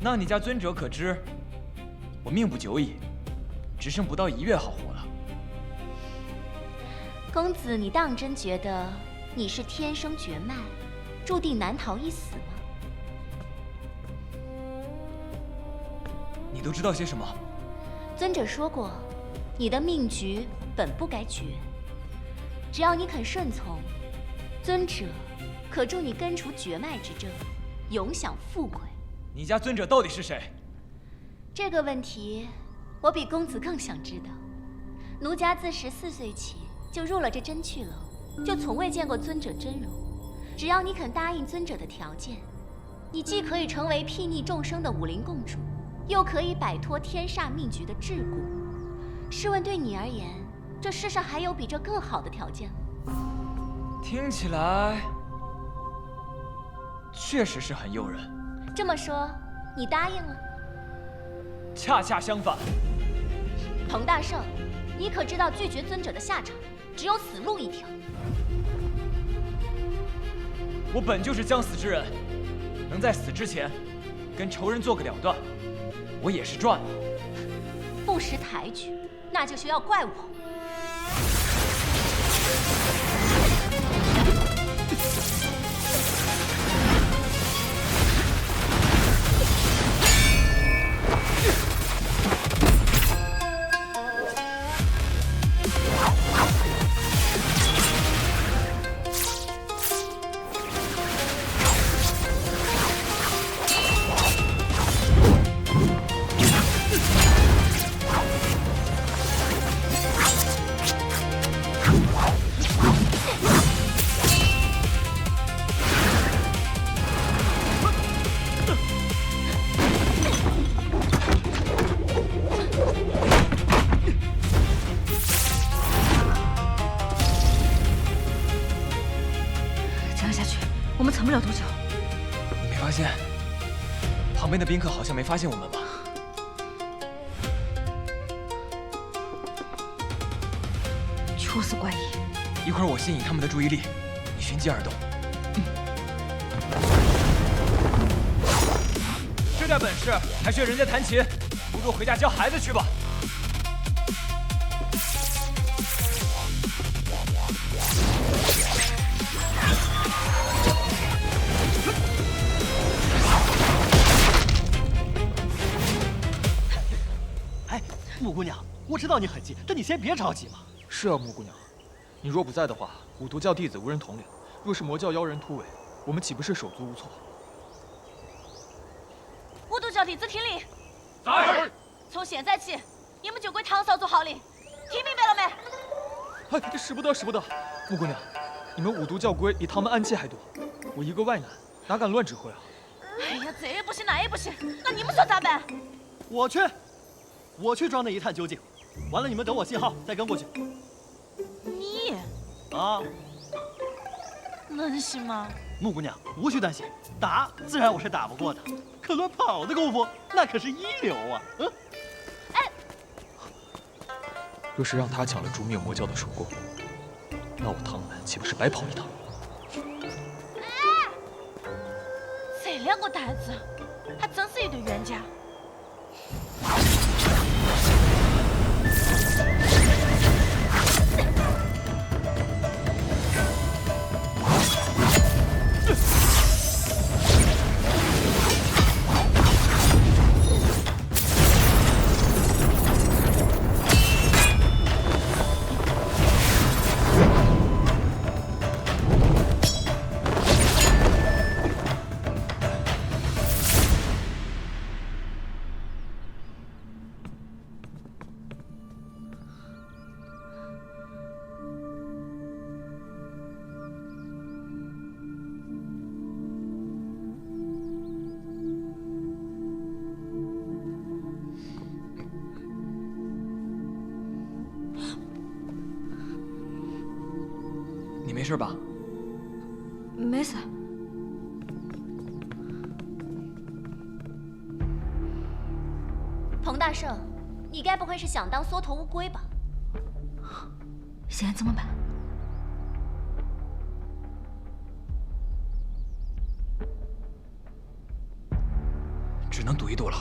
那你家尊者可知，我命不久矣，只剩不到1月好活了。公子，你当真觉得你是天生绝脉，注定难逃一死吗？你都知道些什么？尊者说过，你的命局本不该绝，只要你肯顺从，尊者可助你根除绝脉之症，永享富贵。你家尊者到底是谁？这个问题，我比公子更想知道。奴家自14岁起就入了这真趣楼，就从未见过尊者真容。只要你肯答应尊者的条件，你既可以成为睥睨众生的武林共主，又可以摆脱天煞命局的桎梏。试问对你而言，这世上还有比这更好的条件吗？听起来确实是很诱人。这么说，你答应了？恰恰相反。彭大圣，你可知道拒绝尊者的下场只有死路一条？我本就是将死之人，能在死之前跟仇人做个了断，我也是赚了。不识抬举，那就是要怪我。藏不了多久。你没发现旁边的宾客好像没发现我们吧？出似怪异。一会儿我吸引他们的注意力，你寻机而动。这点本事还学人家弹琴，不如回家教孩子去吧。哎，木姑娘，我知道你很急，但你先别着急嘛。是啊，木姑娘，你若不在的话，五毒教弟子无人统领；若是魔教妖人突围，我们岂不是手足无措？巫毒教弟子听令。在。从现在起，你们就归唐嫂做号令，听明白了没？哎，使不得，使不得！木姑娘，你们五毒教规比他们暗器还多，我一个外男，哪敢乱指挥啊？哎呀，这也不行，那也不行，那你们说咋办？我去抓那一探究竟。完了，你们等我信号，再跟过去。你啊，能行吗？木姑娘无需担心，打自然我是打不过的，可论跑的功夫，那可是一流啊！嗯。哎，若是让他抢了诛灭魔教的首功，那我唐门岂不是白跑一趟？哎，这两个呆子还真是一对冤家。你没事吧？没事。彭大圣，你该不会是想当缩头乌龟吧？现在怎么办？只能赌一赌了。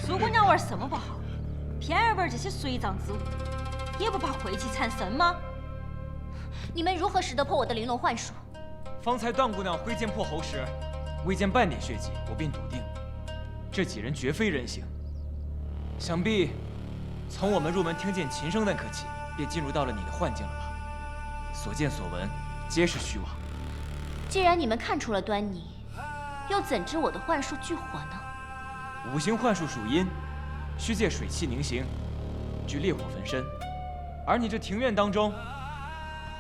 苏姑娘玩什么不好，偏要玩这些随葬之物，也不怕晦气缠身吗？你们如何识得破我的玲珑幻术？方才段姑娘挥剑破喉时，未见半点血迹，我便笃定，这几人绝非人形。想必从我们入门听见琴声那刻起，便进入到了你的幻境了吧？所见所闻，皆是虚妄。既然你们看出了端倪，又怎知我的幻术聚火呢？五行幻术属阴，需借水气凝形，聚烈火焚身。而你这庭院当中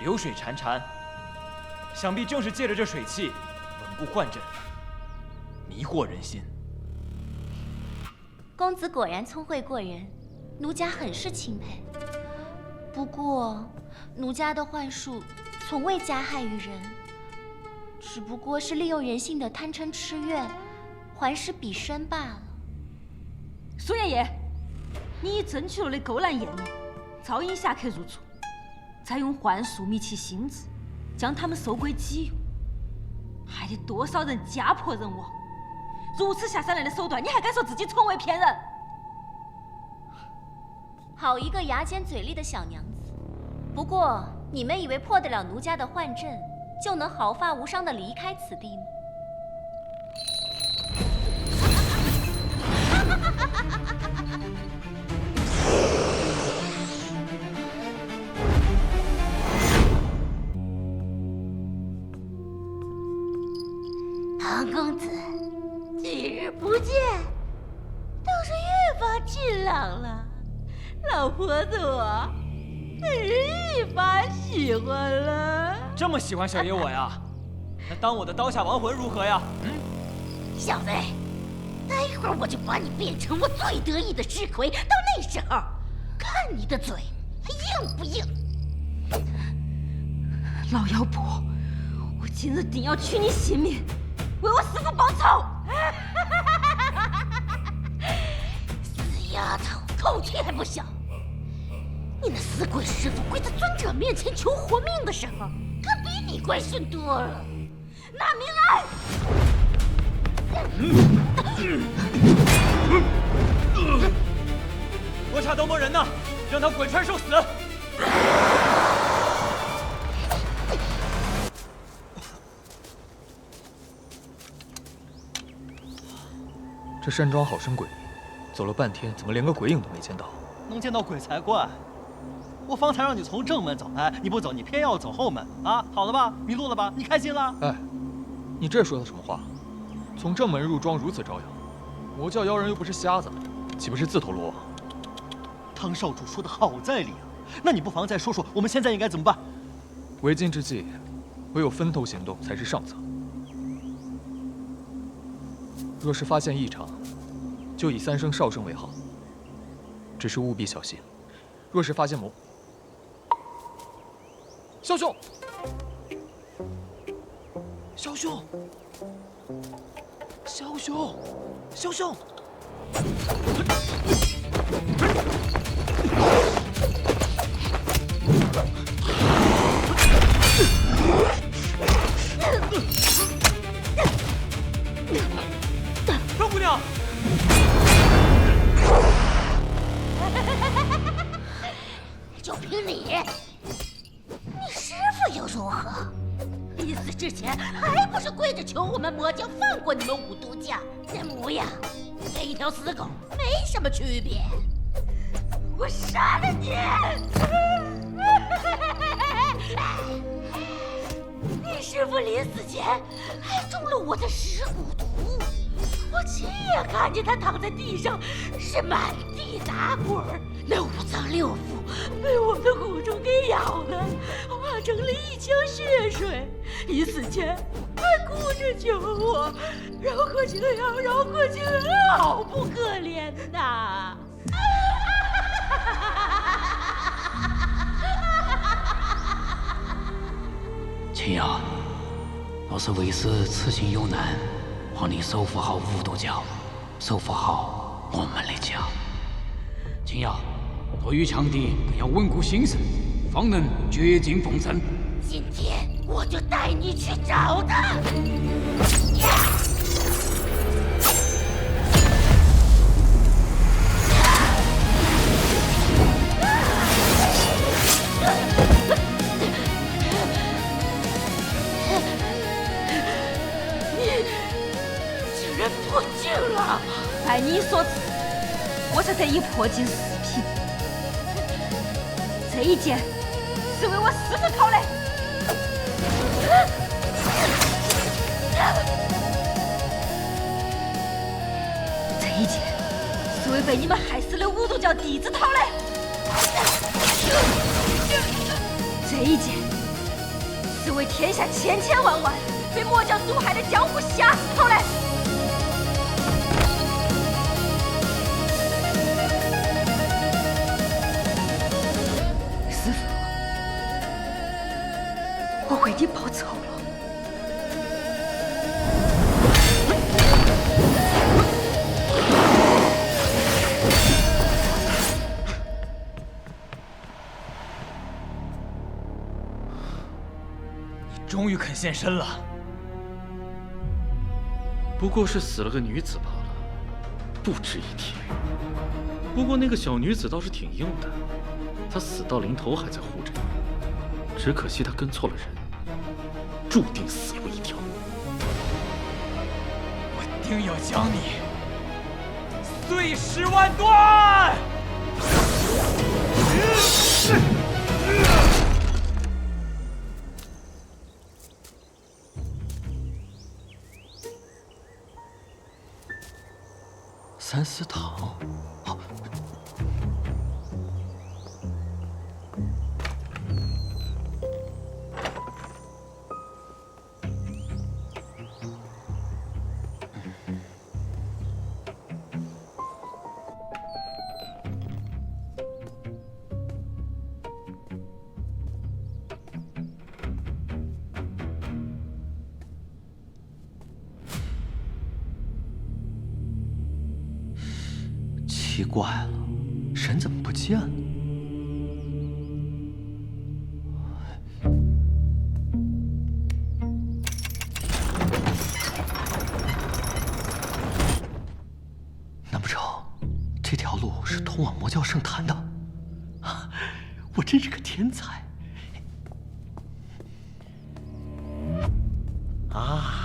流水潺潺，想必正是借着这水气稳固幻阵，迷惑人心。公子果然聪慧过人，奴家很是钦佩。不过，奴家的幻术从未加害于人，只不过是利用人性的贪嗔痴怨，还施彼身罢了。苏爷爷，你以正确的勾栏验人，招引侠客入厝，再用幻术迷其心智，将他们收归己有，害得多少人家破人亡！如此下三滥的手段，你还敢说自己从未骗人？好一个牙尖嘴利的小娘子！不过，你们以为破得了奴家的幻阵，就能毫发无伤地离开此地吗？唐公子，几日不见，倒是越发俊朗了。老婆子我可是一发喜欢了。这么喜欢小爷我呀？那当我的刀下亡魂如何呀？小子，待会儿我就把你变成我最得意的尸魁，到那时候，看你的嘴还硬不硬。老妖婆，我今日定要取你性命，为我师父报仇！死丫头，口气还不小！你那死鬼师父跪在尊者面前求活命的时候，可比你怪训多了。拿命来！国差斗魔人呢？让他滚川受死！这山庄好生诡异，走了半天，怎么连个鬼影都没见到？能见到鬼才怪！我方才让你从正门走，哎，你不走，你偏要走后门啊！好了吧，迷路了吧？你开心了？哎，你这说的什么话？从正门入庄如此招摇，魔教妖人又不是瞎子，岂不是自投罗网？汤少主说的好在理啊！那你不妨再说说，我们现在应该怎么办？为今之计，唯有分头行动才是上策。若是发现异常，就以3声哨声为号。只是务必小心，若是发现萧兄，萧兄，萧兄，萧兄。张姑娘，就凭你师父又如何？临死之前还不是跪着求我们魔教放过你们五毒教？那模样跟一条死狗没什么区别。我杀了你！你师父临死前还中了我的尸骨毒，我亲眼看见他躺在地上是满地打滚，那5脏6腑被我们的蛊虫给咬了，我化成了一腔血水，临死前还哭着求我，饶过青瑶，饶过青瑶，好不可怜呐！青瑶，我是为师此行有难，望你守护好五渡教，守护好我们的家。青瑶，对于强敌要稳固心神，方能绝境逢生。今天我就带你去找他。破镜了！拜你所赐，我才得以破镜4品。这一剑是为我师父讨来。这一剑是为被你们害死的五渡教弟子讨来。这一剑是为天下千千万万被魔教毒害的江湖侠士讨来。我为你报仇了。你终于肯现身了。不过是死了个女子罢了，不值一提。不过那个小女子倒是挺硬的，她死到临头还在护着你。只可惜她跟错了人，注定死路一条。我定要将你碎尸万段！三思堂。奇怪了，人怎么不见了？难不成这条路是通往魔教圣坛的？啊，我真是个天才！啊！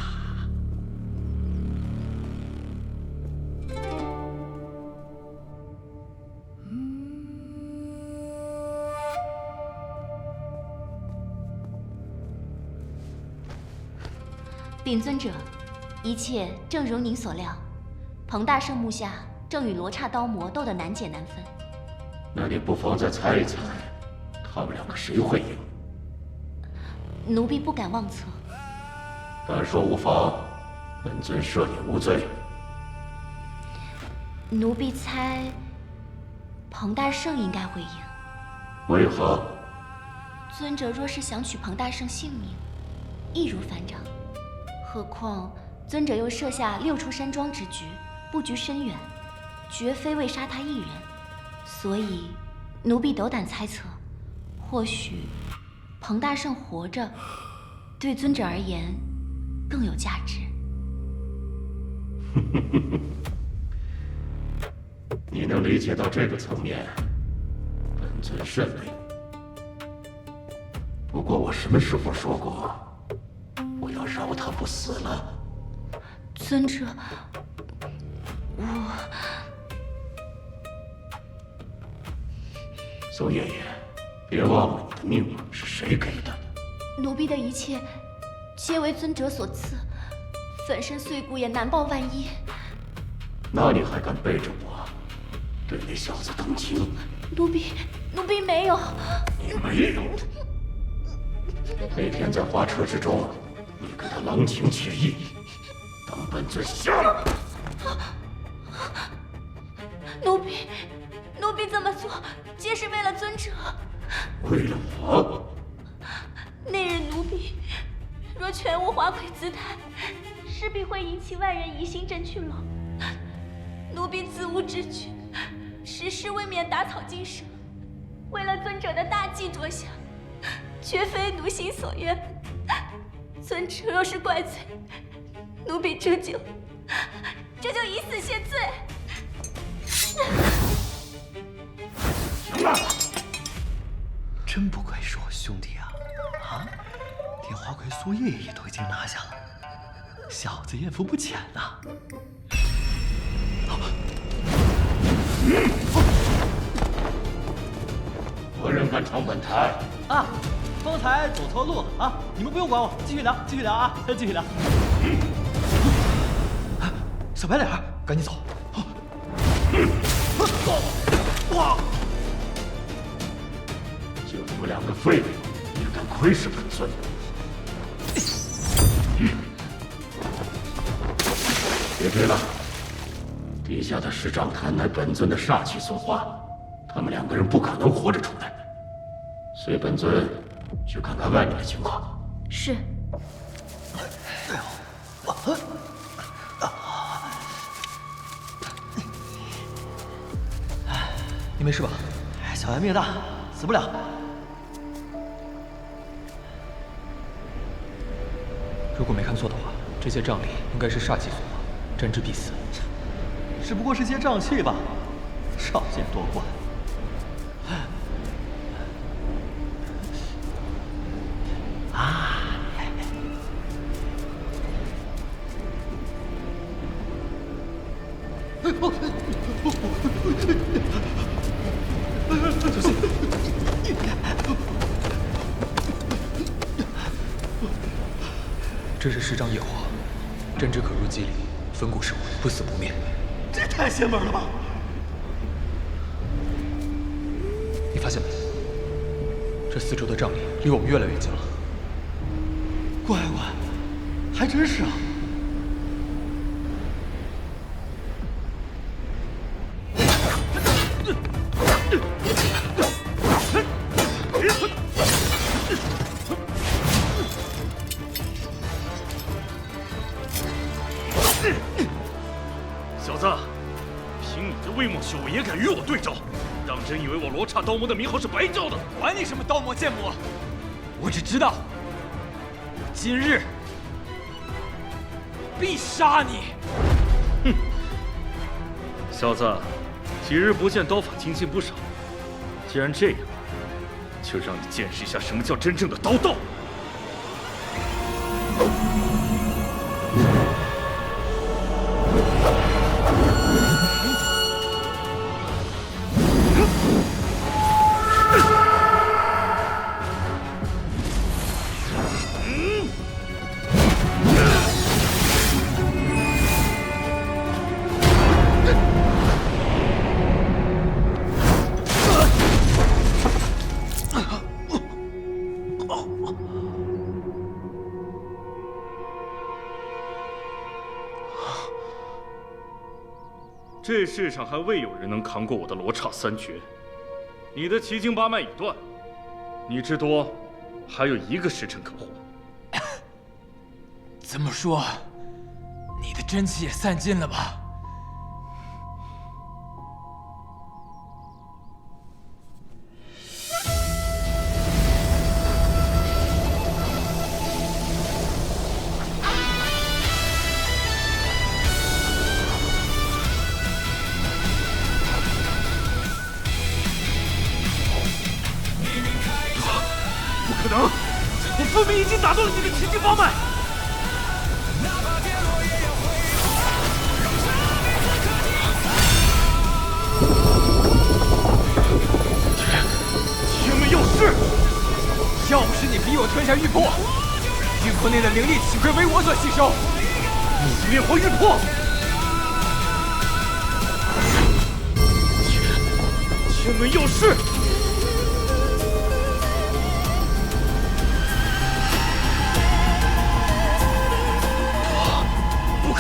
禀尊者，一切正如您所料，彭大圣目下正与罗刹刀魔斗得难解难分。那你不妨再猜一猜，他们两个谁会赢？奴婢不敢妄测。敢说无妨，本尊赦你无罪。奴婢猜，彭大圣应该会赢。为何？尊者若是想取彭大圣性命，易如反掌。何况尊者又设下6处山庄之局，布局深远，绝非为杀他一人。所以，奴婢斗胆猜测，或许彭大圣活着，对尊者而言更有价值。你能理解到这个层面，本尊甚美。不过我什么时候说过我要饶他不死了？尊者，我……宋爷爷，别忘了你的命是谁给的。奴婢的一切皆为尊者所赐，粉身碎骨也难报万一。那你还敢背着我对那小子动情？奴婢没有。你没有？那天在花车之中，你跟他郎情妾意，当本尊下了。奴婢这么做，皆是为了尊者。为了我？那日奴婢若全无华魁姿态，势必会引起外人疑心真去楼。奴婢自无知觉，实是未免打草惊蛇，为了尊者的大计着想，绝非奴心所愿。尊者若是怪罪，奴婢这就以死谢罪。行了，真不愧是我兄弟啊！连花魁苏爷爷都已经拿下了，小子艳福不浅呐！何人敢闯本台？啊，方才走错路了啊！你们不用管我，继续聊，继续聊啊，继续聊。小白脸，赶紧走！哇！就你们两个废物，也敢窥视本尊！别追了，地下的石杖坛乃本尊的煞气所化，他们两个人不可能活着出来。随本尊去看看外面的情况。是。你没事吧？小癌命大，死不了。如果没看错的话，这些瘴里应该是煞气所化，沾之必死。只不过是些瘴气吧，少见多怪。小心！这是石杖业化，针之可入肌里，粉骨生不死不灭。这太邪门了吧！你发现没？这四周的瘴里离我们越来越近了。乖乖，还真是啊！小子，凭你的威猛修为也敢与我对招，当真以为我罗刹刀魔的名号是白叫的？管你什么刀魔剑魔，我只知道，我今日必杀你！哼，小子，几日不见，刀法精进不少。既然这样，就让你见识一下什么叫真正的刀道。这世上还未有人能扛过我的罗刹三绝。你的奇经八脉已断，你至多还有1个时辰可活。这么说，你的真气也散尽了吧？不可能！我分明已经打断了你的奇经八脉。天门要事！要不是你逼我吞下玉魄，玉魄内的灵力岂会为我所吸收？逆极炼黄玉魄！天门要事！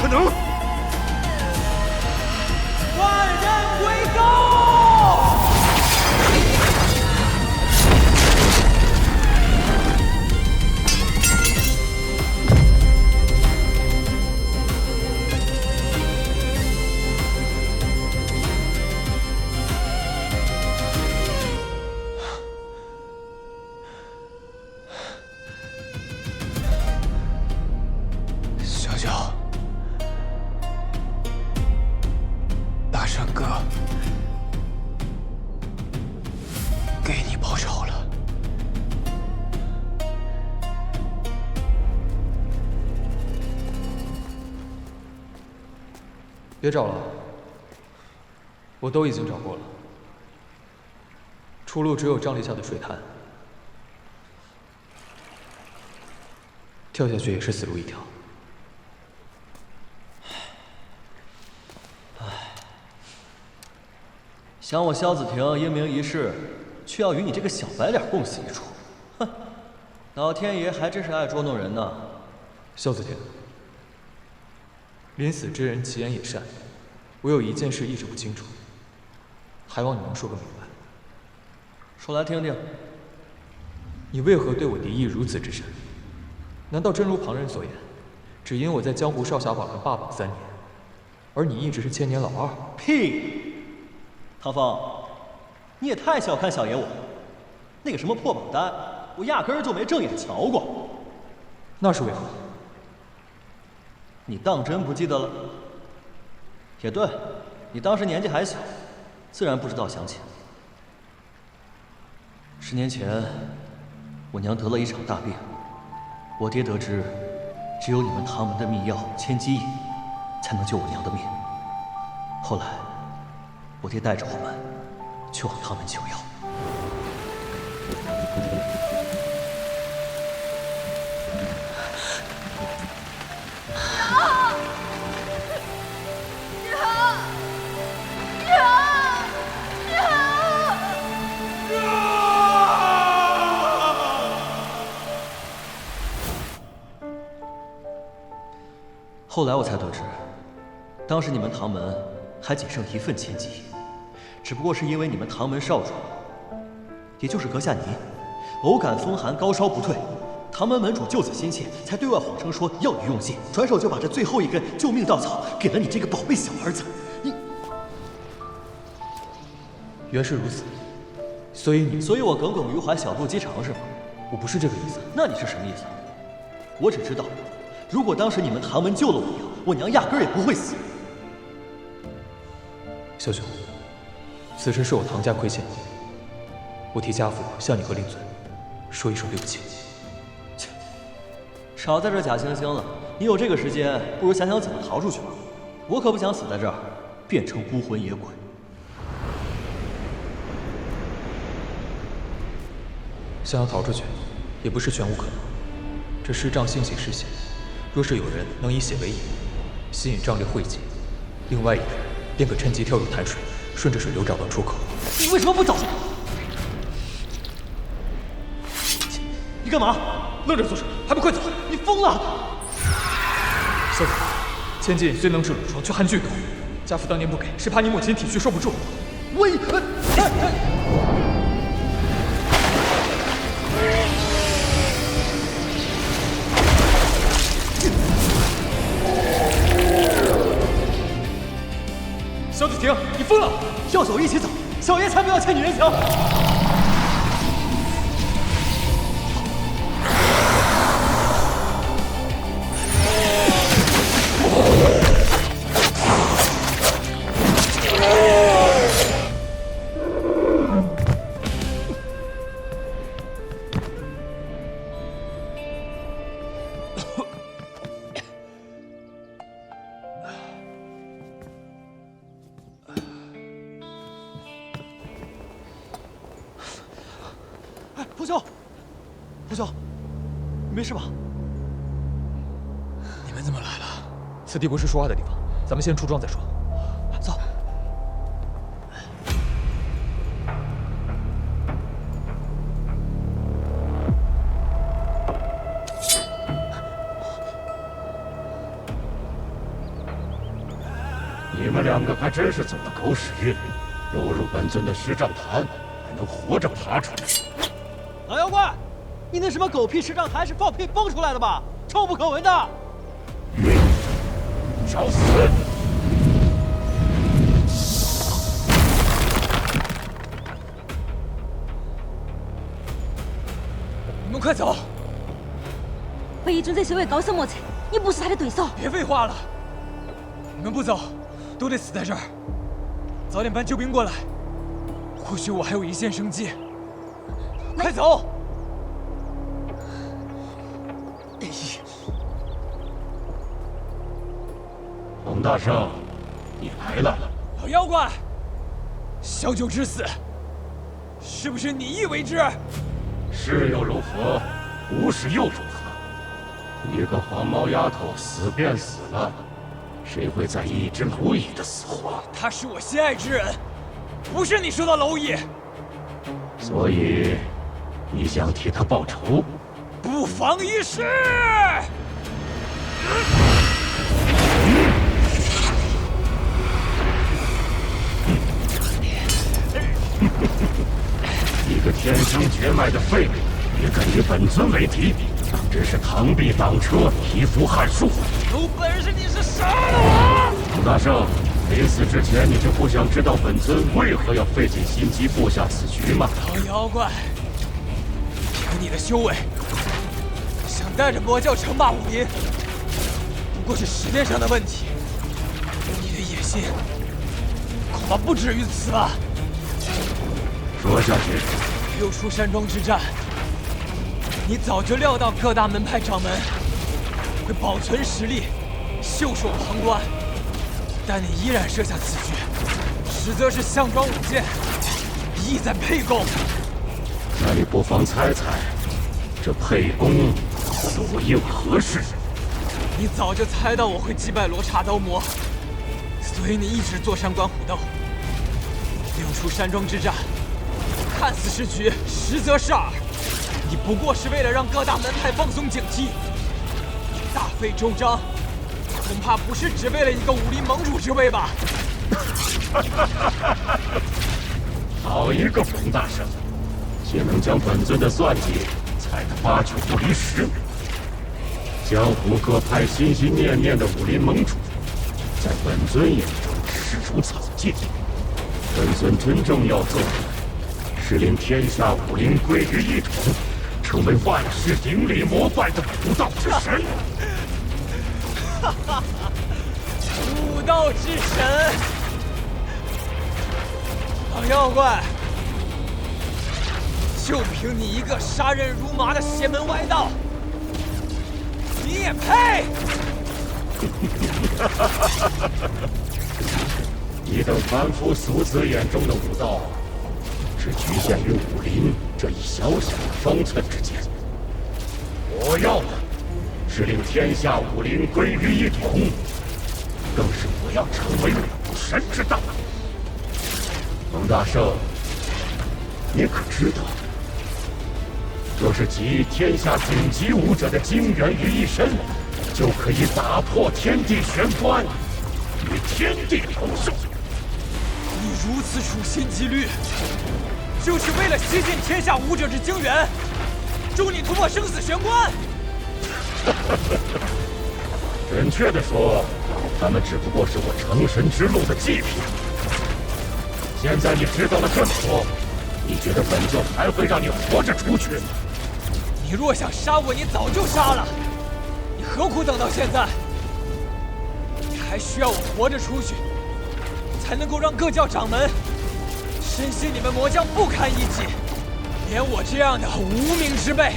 可能！万人归高！小小，大圣哥，给你报仇了。别找了，我都已经找过了，出路只有瘴疠下的水潭，跳下去也是死路一条。想我萧子庭英名一世，却要与你这个小白脸共死一处，哼！老天爷还真是爱捉弄人呢。萧子庭，临死之人其言也善，我有一件事一直不清楚，还望你能说个明白。说来听听。你为何对我敌意如此之深？难道真如旁人所言，只因我在江湖少侠榜上霸榜3年，而你一直是千年老二？屁！唐风，你也太小看小爷我了。那个什么破榜单，我压根儿就没正眼瞧过。那是为何？你当真不记得了？也对，你当时年纪还小，自然不知道详情。10年前，我娘得了一场大病，我爹得知，只有你们唐门的秘药千机饮，才能救我娘的命。后来，我爹带着我们去往唐门求药。后来我才得知，当时你们唐门还仅剩1份千机饮，只不过是因为你们唐门少主，也就是阁下您，偶感风寒，高烧不退，唐门门主救子心切，才对外谎称说药已用尽，转手就把这最后一根救命稻草给了你这个宝贝小儿子。你原是如此，所以我耿耿于怀，小肚鸡肠是吗？我不是这个意思。那你是什么意思？我只知道，如果当时你们唐门救了我娘，我娘压根儿也不会死。萧兄，此事是我唐家亏欠你，我替家父向你和令尊说一声对不起。切，少在这假惺惺了！你有这个时间，不如想想怎么逃出去吧。我可不想死在这儿，变成孤魂野鬼。想要逃出去，也不是全无可能。这师瘴性起失血，若是有人能以血为引，吸引瘴裂汇集，另外一人便可趁机跳入潭水，顺着水流找到出口。你为什么不早说？你干嘛？愣着做什么？还不快走！你疯了！萧子，千金虽能治褥疮，却含剧毒。家父当年不给，是怕你母亲体虚受不住。喂！萧子庭，你疯了！要走一起走，小爷才不要欠你人情。彭兄，彭兄，你没事吧？你们怎么来了？此地不是说话的地方，咱们先出庄再说。走。你们两个还真是走了狗屎运，落入本尊的石杖坛，还能活着爬出来。老妖怪，你那什么狗屁石杖坛是放屁崩出来的吧？臭不可闻的！找死！你们快走！北一尊这是位高深莫测，你不是他的对手。别废话了，你们不走，都得死在这儿。早点搬救兵过来，或许我还有一线生机。快走！洪大圣，你来了。老妖怪，小九之死，是不是你意为之？是又如何？不是又如何？一个黄毛丫头死便死了，谁会在意一只蝼蚁的死活？他是我心爱之人，不是你说的蝼蚁。所以，你想替他报仇？不妨一试。一个天生绝脉的废物，也敢与本尊为敌，真是螳臂挡车，蚍蜉撼树。有本事你是杀了我！洪大圣，临死之前你就不想知道本尊为何要费尽心机布下此局吗？老妖怪，凭你的修为，想带着魔教称霸武林，不过是时间上的问题。你的野心恐怕不止于此吧？说下去。六出山庄之战，你早就料到各大门派掌门会保存实力，袖手旁观，但你依然设下此局，实则是项庄舞剑，意在沛公。那你不妨猜猜，这沛公所应何事？你早就猜到我会击败罗刹刀魔，所以你一直坐山观虎斗。六出山庄之战，看似是局，实则是饵。你不过是为了让各大门派放松警惕，大费周章，恐怕不是只为了一个武林盟主之位吧？好一个冯大圣，竟能将本尊的算计猜得8、9不离10。江湖各派心心念念的武林盟主，在本尊眼中视如草芥。本尊真正要做的，是令天下武林归于一统，成为万世顶礼膜拜的武道之神。武道之神，老妖怪，就凭你一个杀人如麻的邪门歪道，你也配？你等凡夫俗子眼中的武道，只局限于武林这一小小的方寸之间。我要的是令天下武林归于一统，更是我要成为武神之道。冯大圣，你可知道，若是集天下顶级武者的精元于一身，就可以打破天地玄关，与天地同寿。你如此处心积虑，就是为了吸尽天下武者之精元，助你突破生死玄关。准确的说，他们只不过是我成神之路的祭品。现在你知道了这么多，你觉得本尊还会让你活着出去吗？你若想杀我，你早就杀了，你何苦等到现在？你还需要我活着出去，才能够让各教掌门深信你们魔教不堪一击，连我这样的无名之辈，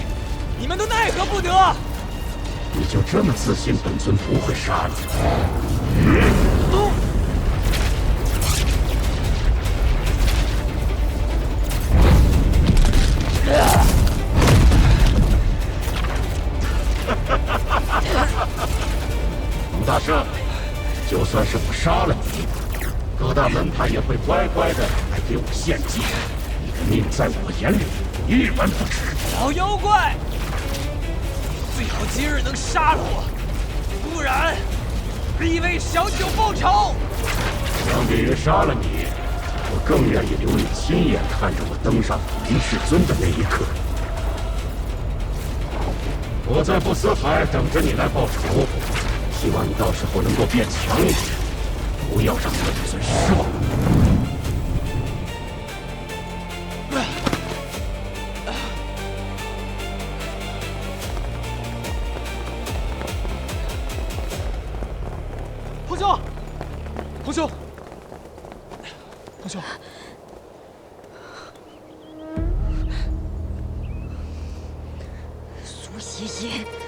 你们都奈何不得。你就这么自信本尊不会杀你？冯大圣，就算是我杀了你，各大门派也会乖乖的来给我献祭。你的命在我眼里一文不值。老妖怪，最好今日能杀了我，不然必为小九报仇。人杀了你，我更愿意留你亲眼看着我登上武林至尊的那一刻。我在不死海等着你来报仇，希望你到时候能够变强一点，不要让本尊失望。彭兄，彭兄，彭兄，苏爷爷。